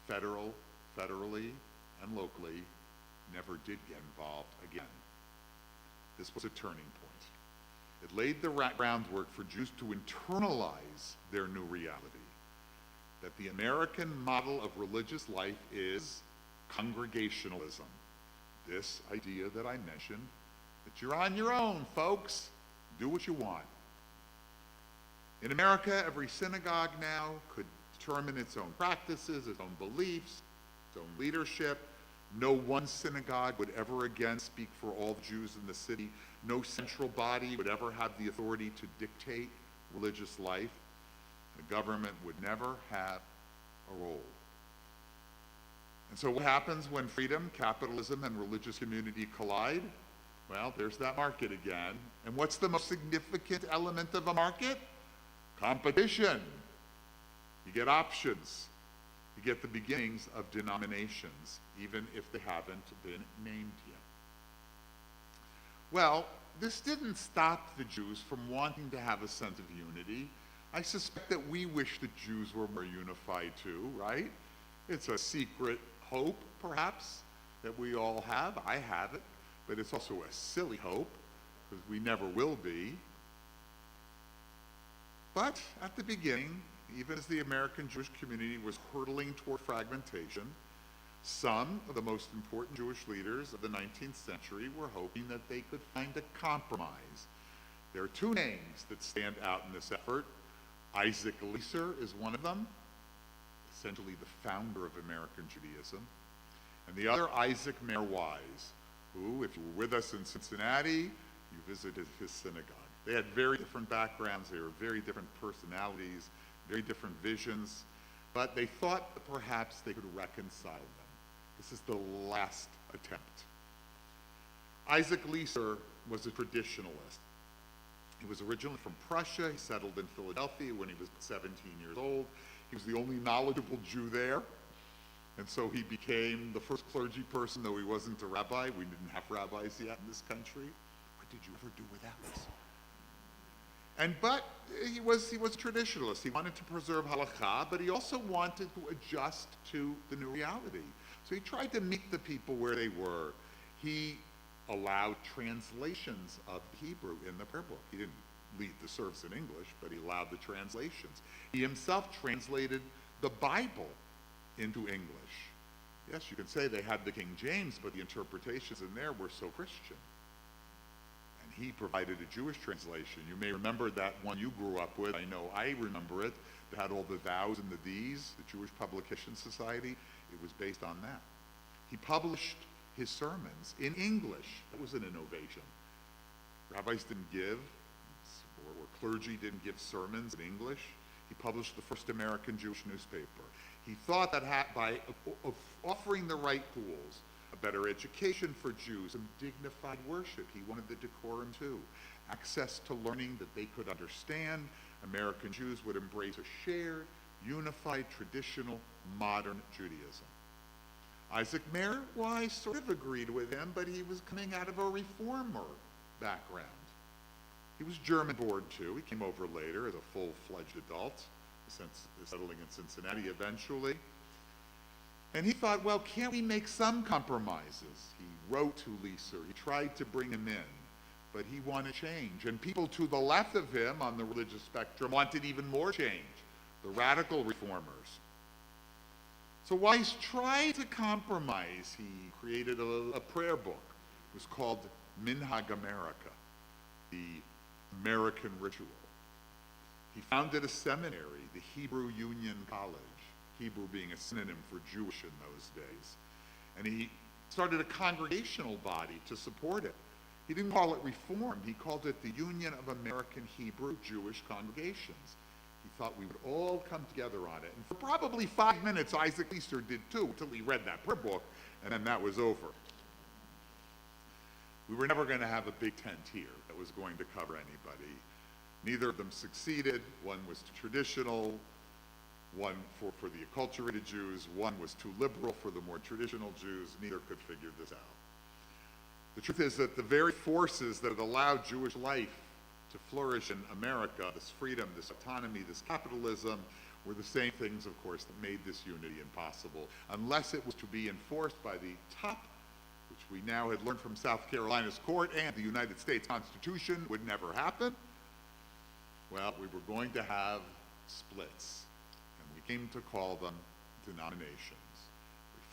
federally and locally, never did get involved again. This was a turning point. It laid the groundwork for Jews to internalize their new reality, that the American model of religious life is congregationalism. This idea that I mentioned, that you're on your own, folks. Do what you want. In America, every synagogue now could determine its own practices, its own beliefs, its own leadership. No one synagogue would ever again speak for all Jews in the city. No central body would ever have the authority to dictate religious life. The government would never have a role. And so what happens when freedom, capitalism, and religious community collide? Well, there's that market again. And what's the most significant element of a market? Competition. You get options. You get the beginnings of denominations, even if they haven't been named yet. Well, this didn't stop the Jews from wanting to have a sense of unity. I suspect that we wish the Jews were more unified too, right? It's a secret hope, perhaps, that we all have. I have it, but it's also a silly hope, because we never will be. But at the beginning, even as the American Jewish community was hurtling toward fragmentation, some of the most important Jewish leaders of the 19th century were hoping that they could find a compromise. There are two names that stand out in this effort. Isaac Leeser is one of them, essentially the founder of American Judaism, and the other, Isaac Mayer Wise, who, if you were with us in Cincinnati, you visited his synagogue. They had very different backgrounds, they were very different personalities, very different visions, but they thought that perhaps they could reconcile them. This is the last attempt. Isaac Leeser was a traditionalist. He was originally from Prussia. He settled in Philadelphia when he was 17 years old. He was the only knowledgeable Jew there. And so he became the first clergy person, though he wasn't a rabbi. We didn't have rabbis yet in this country. What did you ever do without us? But he was a traditionalist. He wanted to preserve halakha, but he also wanted to adjust to the new reality. So he tried to meet the people where they were. He allowed translations of Hebrew in the prayer book. He didn't lead the service in English, but he allowed the translations. He himself translated the Bible into English. Yes, you can say they had the King James, but the interpretations in there were so Christian. And he provided a Jewish translation. You may remember that one you grew up with. I know I remember it. It had all the thous and the these, the Jewish Publication Society. It was based on that. He published his sermons in English. That was an innovation. Rabbis didn't give, or clergy didn't give sermons in English. He published the first American Jewish newspaper. He thought that by offering the right tools, a better education for Jews, and dignified worship, he wanted the decorum too. Access to learning that they could understand, American Jews would embrace a shared, unified, traditional, modern Judaism. Isaac Mayer, well, I sort of agreed with him, but he was coming out of a reformer background. He was German-born too. He came over later as a full-fledged adult, settling in Cincinnati eventually. And he thought, well, can't we make some compromises? He wrote to Leeser. He tried to bring him in, but he wanted change. And people to the left of him on the religious spectrum wanted even more change, the radical reformers. So Weiss tried to compromise. He created a prayer book. It was called Minhag America, the American Ritual. He founded a seminary, the Hebrew Union College, Hebrew being a synonym for Jewish in those days. And he started a congregational body to support it. He didn't call it Reform. He called it the Union of American Hebrew Jewish Congregations. He thought we would all come together on it. And for probably 5 minutes, Isaac Leeser did too, until he read that prayer book, and then that was over. We were never going to have a big tent here that was going to cover anybody. Neither of them succeeded. One was traditional, one for the acculturated Jews, one was too liberal for the more traditional Jews. Neither could figure this out. The truth is that the very forces that had allowed Jewish life to flourish in America, this freedom, this autonomy, this capitalism, were the same things, of course, that made this unity impossible, unless it was to be enforced by the top, which we now had learned from South Carolina's court and the United States Constitution would never happen. Well, we were going to have splits, and we came to call them denominations.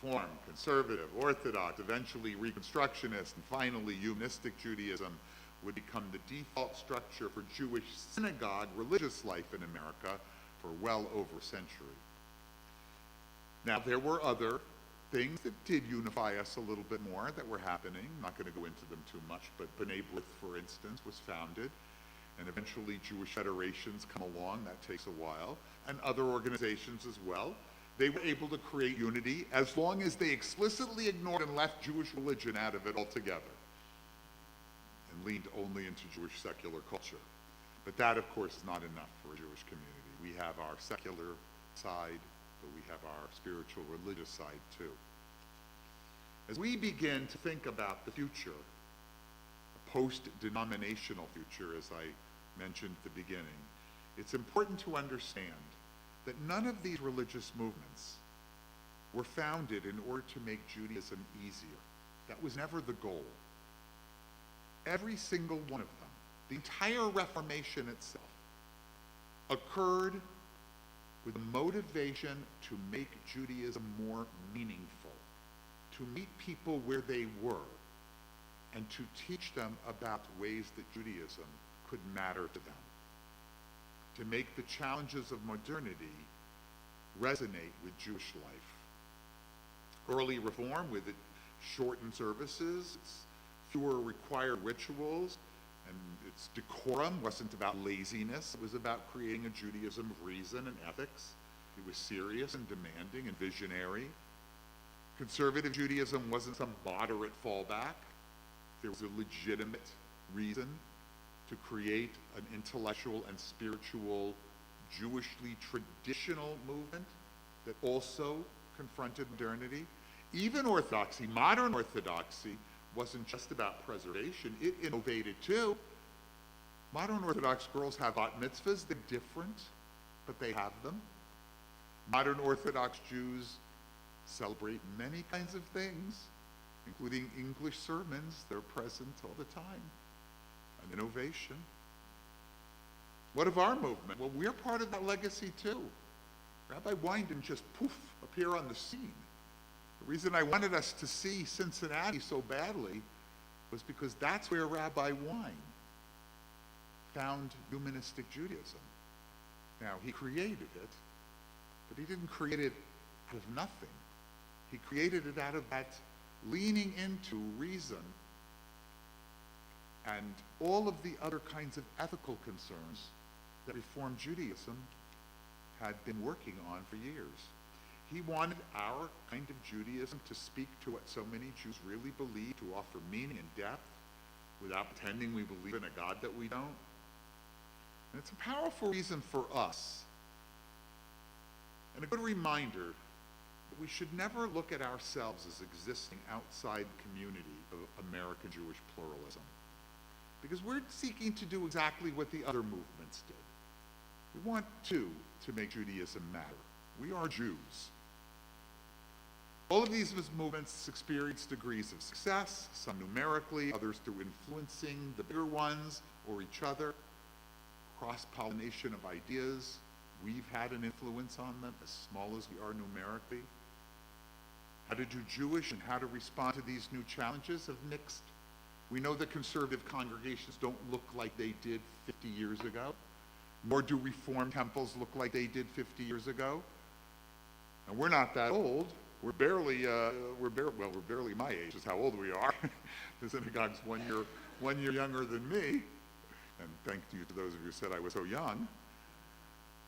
Reform, conservative, Orthodox, eventually Reconstructionist, and finally Humanistic Judaism would become the default structure for Jewish synagogue religious life in America for well over a century. Now, there were other things that did unify us a little bit more that were happening. I'm not going to go into them too much, but B'nai B'rith, for instance, was founded, and eventually Jewish federations come along. That takes a while, and other organizations as well. They were able to create unity as long as they explicitly ignored and left Jewish religion out of it altogether and leaned only into Jewish secular culture. But that, of course, is not enough for a Jewish community. We have our secular side, but we have our spiritual religious side too. As we begin to think about the future, a post-denominational future, as I mentioned at the beginning, it's important to understand that none of these religious movements were founded in order to make Judaism easier. That was never the goal. Every single one of them, the entire Reformation itself, occurred with the motivation to make Judaism more meaningful, to meet people where they were, and to teach them about ways that Judaism could matter to them, to make the challenges of modernity resonate with Jewish life. Early Reform, with its shortened services, its fewer required rituals, and its decorum wasn't about laziness. It was about creating a Judaism of reason and ethics. It was serious and demanding and visionary. Conservative Judaism wasn't some moderate fallback. There was a legitimate reason to create an intellectual and spiritual, Jewishly traditional movement that also confronted modernity. Even Orthodoxy, modern Orthodoxy, wasn't just about preservation. It innovated too. Modern Orthodox girls have bat mitzvahs. They're different, but they have them. Modern Orthodox Jews celebrate many kinds of things, including English sermons. They're present all the time. An innovation. What of our movement? Well, we're part of that legacy too. Rabbi Wein didn't just poof appear on the scene. The reason I wanted us to see Cincinnati so badly was because that's where Rabbi Wein found Humanistic Judaism. Now, he created it, but he didn't create it out of nothing. He created it out of that leaning into reason and all of the other kinds of ethical concerns that Reform Judaism had been working on for years. He wanted our kind of Judaism to speak to what so many Jews really believe, to offer meaning and depth without pretending we believe in a God that we don't. And it's a powerful reason for us, and a good reminder that we should never look at ourselves as existing outside the community of American Jewish pluralism, because we're seeking to do exactly what the other movements did. We want to make Judaism matter. We are Jews. All of these movements experience degrees of success, some numerically, others through influencing the bigger ones or each other, cross-pollination of ideas. We've had an influence on them, as small as we are numerically. How to do Jewish and how to respond to these new challenges have mixed. We know that conservative congregations don't look like they did 50 years ago, nor do Reform temples look like they did 50 years ago. And we're not that old. We're barely my age is how old we are. The synagogue's one year younger than me. And thank you to those of you who said I was so young.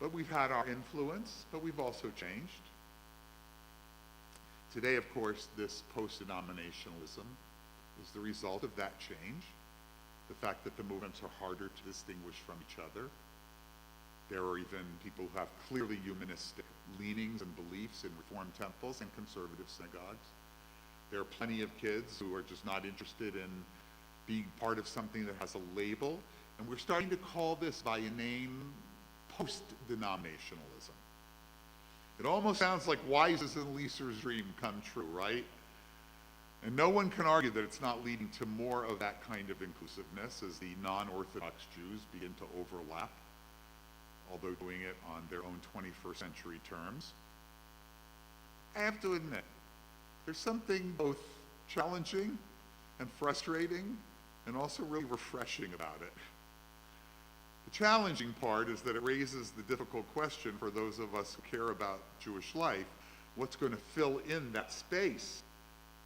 But we've had our influence, but we've also changed. Today, of course, this post-denominationalism is the result of that change. The fact that the movements are harder to distinguish from each other. There are even people who have clearly humanistic leanings and beliefs in Reform temples and conservative synagogues. There are plenty of kids who are just not interested in being part of something that has a label. And we're starting to call this by a name post-denominationalism. It almost sounds like Wise's and Lisa's dream come true, right? And no one can argue that it's not leading to more of that kind of inclusiveness as the non-Orthodox Jews begin to overlap, although doing it on their own 21st century terms. I have to admit, there's something both challenging and frustrating and also really refreshing about it. The challenging part is that it raises the difficult question for those of us who care about Jewish life, what's going to fill in that space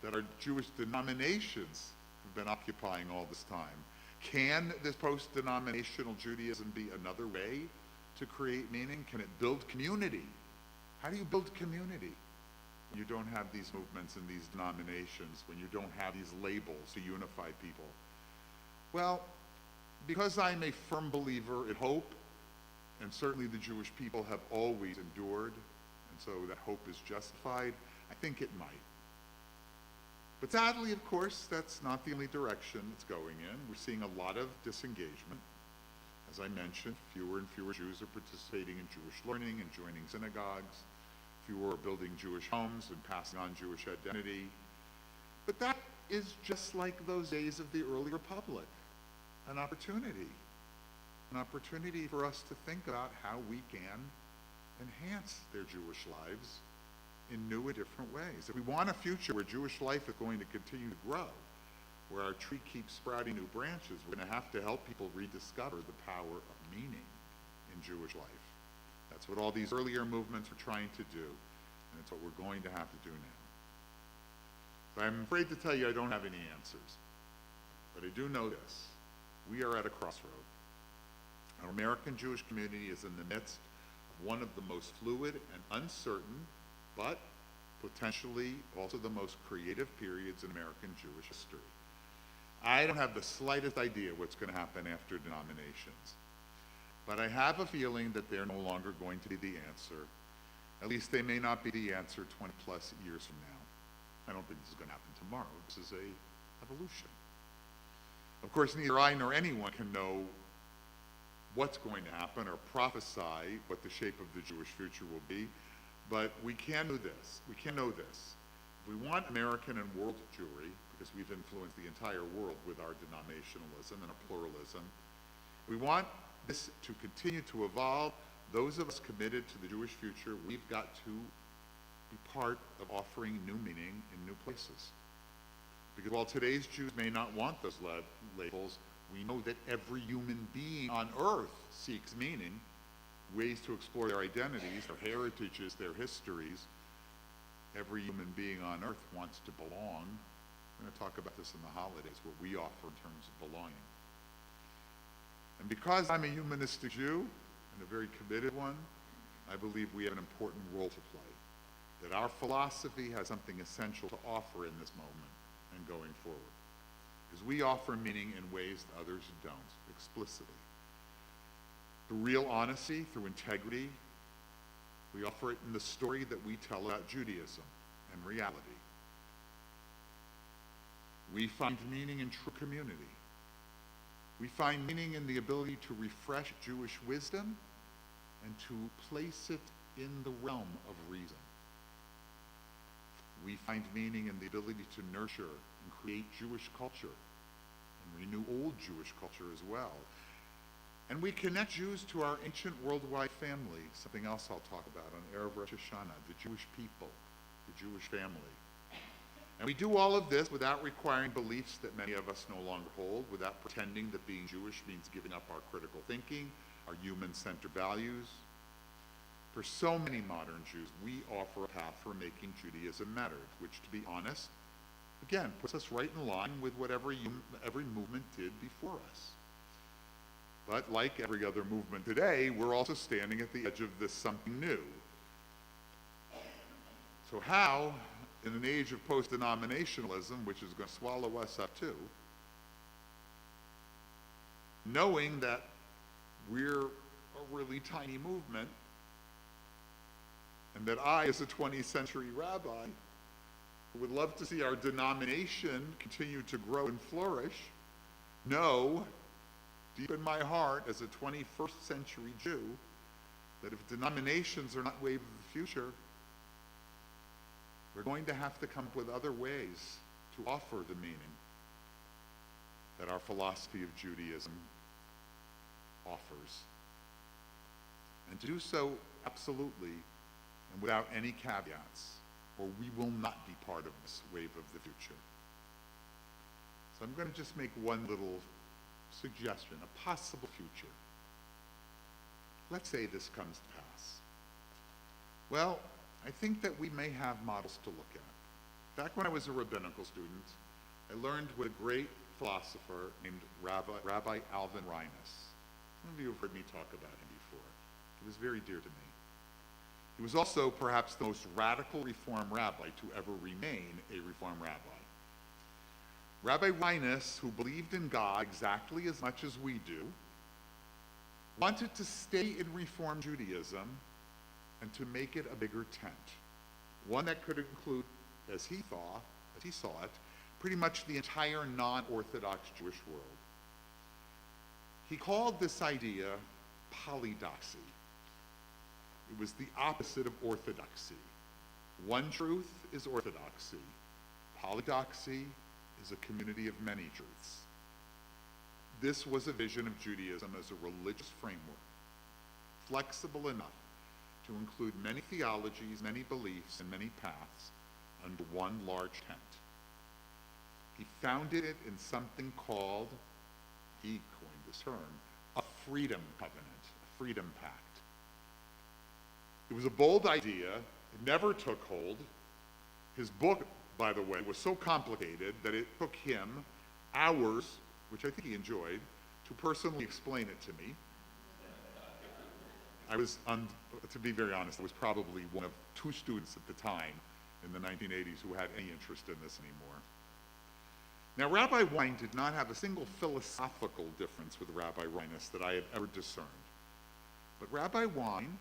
that our Jewish denominations have been occupying all this time? Can this post-denominational Judaism be another way to create meaning? Can it build community? How do you build community when you don't have these movements and these denominations, when you don't have these labels to unify people? Well, because I'm a firm believer in hope, and certainly the Jewish people have always endured, and so that hope is justified, I think it might. But sadly, of course, that's not the only direction it's going in. We're seeing a lot of disengagement. As I mentioned, fewer and fewer Jews are participating in Jewish learning and joining synagogues. Fewer are building Jewish homes and passing on Jewish identity. But that is just like those days of the early Republic. An opportunity for us to think about how we can enhance their Jewish lives in new and different ways. If we want a future where Jewish life is going to continue to grow, where our tree keeps sprouting new branches, we're going to have to help people rediscover the power of meaning in Jewish life. That's what all these earlier movements are trying to do, and it's what we're going to have to do now. So I'm afraid to tell you I don't have any answers, but I do know this. We are at a crossroad. Our American Jewish community is in the midst of one of the most fluid and uncertain, but potentially also the most creative periods in American Jewish history. I don't have the slightest idea what's going to happen after denominations, but I have a feeling that they're no longer going to be the answer. At least they may not be the answer 20 plus years from now. I don't think this is going to happen tomorrow. This is a evolution. Of course, neither I nor anyone can know what's going to happen or prophesy what the shape of the Jewish future will be, but we can know this. We can know this. If we want American and world Jewry, because we've influenced the entire world with our denominationalism and our pluralism, we want this to continue to evolve. Those of us committed to the Jewish future, we've got to be part of offering new meaning in new places. Because while today's Jews may not want those labels, we know that every human being on earth seeks meaning, ways to explore their identities, their heritages, their histories. Every human being on earth wants to belong. We're going to talk about this in the holidays, what we offer in terms of belonging. And because I'm a humanistic Jew, and a very committed one, I believe we have an important role to play. That our philosophy has something essential to offer in this moment and going forward. Because we offer meaning in ways that others don't, explicitly. Through real honesty, through integrity, We offer it in the story that we tell about Judaism and reality. We find meaning in true community. We find meaning in the ability to refresh Jewish wisdom and to place it in the realm of reason. We find meaning in the ability to nurture and create Jewish culture and renew old Jewish culture as well. And we connect Jews to our ancient worldwide family, something else I'll talk about on Erev Rosh Hashanah, the Jewish people, the Jewish family. And we do all of this without requiring beliefs that many of us no longer hold, without pretending that being Jewish means giving up our critical thinking, our human-centered values. For so many modern Jews, we offer a path for making Judaism matter, which, to be honest, again, puts us right in line with what every movement did before us. But like every other movement today, we're also standing at the edge of this something new. So how, in an age of post-denominationalism, which is going to swallow us up too, knowing that we're a really tiny movement, and that I, as a 20th century rabbi, would love to see our denomination continue to grow and flourish, know, deep in my heart, as a 21st century Jew, that if denominations are not wave of the future, we're going to have to come up with other ways to offer the meaning that our philosophy of Judaism offers. And to do so absolutely and without any caveats, or we will not be part of this wave of the future. So I'm going to just make one little suggestion, a possible future. Let's say this comes to pass. Well, I think that we may have models to look at. Back when I was a rabbinical student, I learned with a great philosopher named Rabbi Alvin Reines. Some of you have heard me talk about him before. He was very dear to me. He was also perhaps the most radical Reform rabbi to ever remain a Reform rabbi. Rabbi Reines, who believed in God exactly as much as we do, wanted to stay in Reform Judaism and to make it a bigger tent, one that could include, as he saw it, pretty much the entire non-Orthodox Jewish world. He called this idea polydoxy. It was the opposite of orthodoxy. One truth is orthodoxy. Polydoxy is a community of many truths. This was a vision of Judaism as a religious framework, flexible enough to include many theologies, many beliefs, and many paths under one large tent. He founded it in something called, he coined the term, a freedom covenant, a freedom pact. It was a bold idea. It never took hold. His book, by the way, was so complicated that it took him hours, which I think he enjoyed, to personally explain it to me. I was, to be very honest, I was probably one of two students at the time in the 1980s who had any interest in this anymore. Now, Rabbi Wein did not have a single philosophical difference with Rabbi Reines that I had ever discerned. But Rabbi Wein,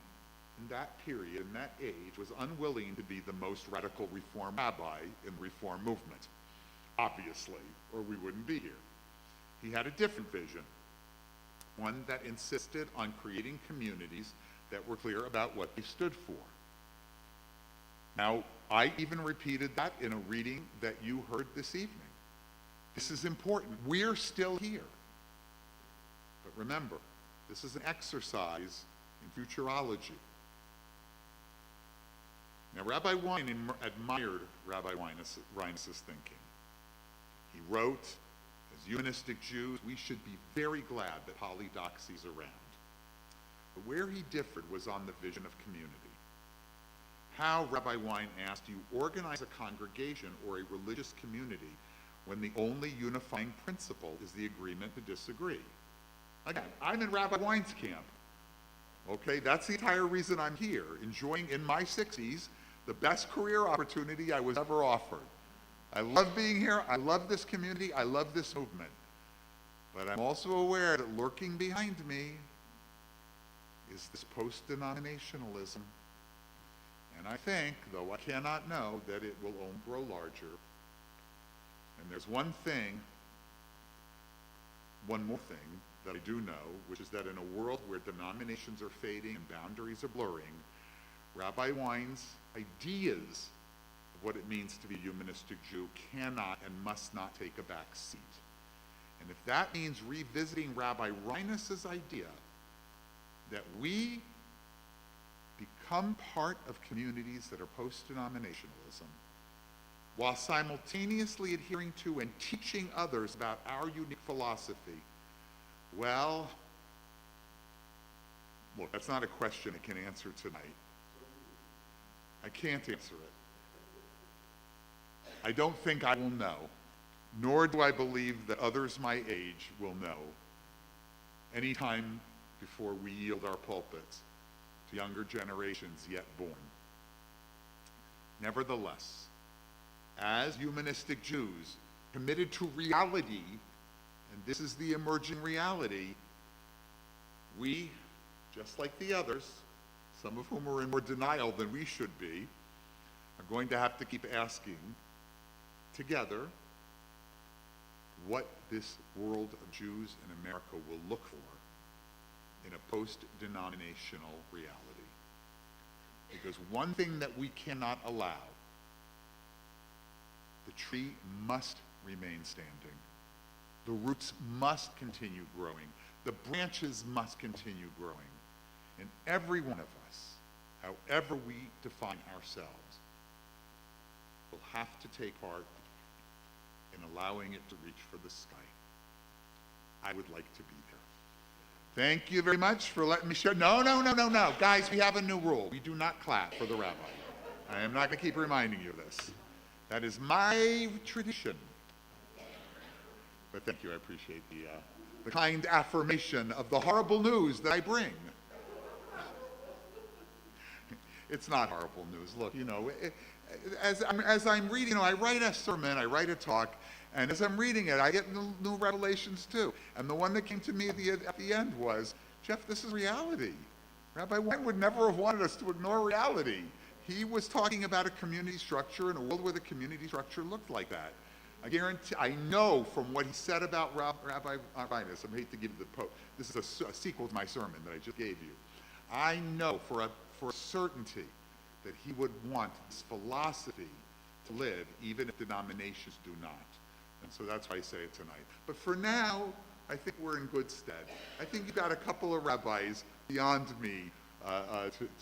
in that period, in that age, was unwilling to be the most radical Reform rabbi in the Reform movement, obviously, or we wouldn't be here. He had a different vision, one that insisted on creating communities that were clear about what they stood for. Now, I even repeated that in a reading that you heard this evening. This is important. We're still here. But remember, this is an exercise in futurology. Now, Rabbi Wein admired Rabbi Reines' thinking. He wrote, as humanistic Jews, we should be very glad that polydoxy's around. But where he differed was on the vision of community. How, Rabbi Wein asked, do you organize a congregation or a religious community when the only unifying principle is the agreement to disagree? Again, I'm in Rabbi Wein's camp. Okay, that's the entire reason I'm here, enjoying in my 60s the best career opportunity I was ever offered. I love being here, I love this community, I love this movement. But I'm also aware that lurking behind me is this post-denominationalism, And I think, though I cannot know, that it will only grow larger. And there's one more thing that I do know, which is that in a world where denominations are fading and boundaries are blurring, Rabbi Wein's ideas of what it means to be a humanistic Jew cannot and must not take a back seat. And if that means revisiting Rabbi Reinus's idea that we become part of communities that are post-denominationalism, while simultaneously adhering to and teaching others about our unique philosophy, well, look, that's not a question I can answer tonight. I can't answer it. I don't think I will know, nor do I believe that others my age will know any time before we yield our pulpits to younger generations yet born. Nevertheless, as humanistic Jews committed to reality, and this is the emerging reality, we, just like the others, some of whom are in more denial than we should be, are going to have to keep asking together what this world of Jews in America will look for in a post-denominational reality. Because one thing that we cannot allow, the tree must remain standing. The roots must continue growing. The branches must continue growing. And every one of us, however we define ourselves, will have to take part in allowing it to reach for the sky. I would like to be there. Thank you very much for letting me share. No. Guys, we have a new rule. We do not clap for the rabbi. I am not going to keep reminding you of this. That is my tradition. But thank you, I appreciate the kind affirmation of the horrible news that I bring. It's not horrible news. Look, as I'm reading, I write a sermon, I write a talk, and as I'm reading it, I get new revelations too. And the one that came to me at the end was, Jeff, this is reality. Rabbi Wein would never have wanted us to ignore reality. He was talking about a community structure in a world where the community structure looked like that. I know from what he said about Rabbi Reinus, I hate to give you this is a sequel to my sermon that I just gave you. I know for a certainty that he would want this philosophy to live even if denominations do not. And so that's why I say it tonight. But for now, I think we're in good stead. I think you've got a couple of rabbis beyond me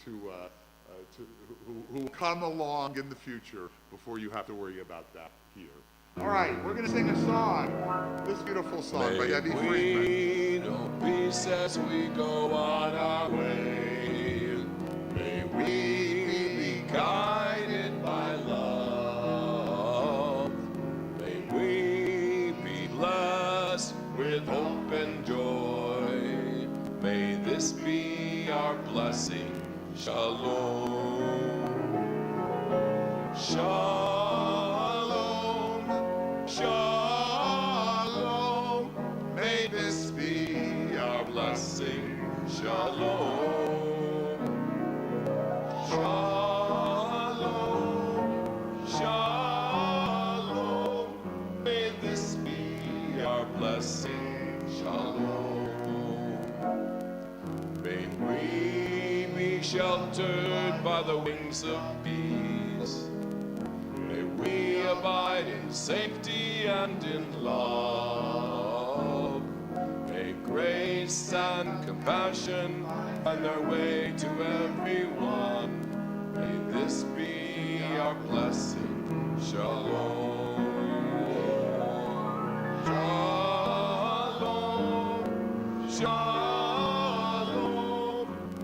who will come along in the future before you have to worry about that here. All right, we're going to sing a song, this beautiful song by Debbie Friedman. May we know peace as we go on our way. May we be guided by love. May we be blessed with hope and joy. May this be our blessing. Shalom. Shalom. Shalom. May this be our blessing. Shalom. Shalom. Shalom. May this be our blessing. Shalom. May we be sheltered by the wings of peace. May we abide in safety and in love. May grace and compassion find their way to everyone. May this be our blessing. Shalom. Shalom. Shalom.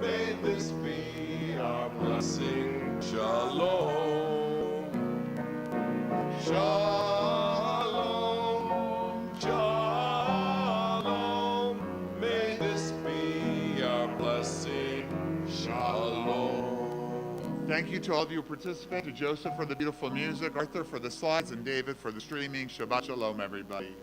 May this be our blessing. Shalom. Shalom, shalom, may this be our blessing. Shalom. Thank you to all of you who participated, to Joseph for the beautiful music, Arthur for the slides, and David for the streaming. Shabbat shalom, everybody.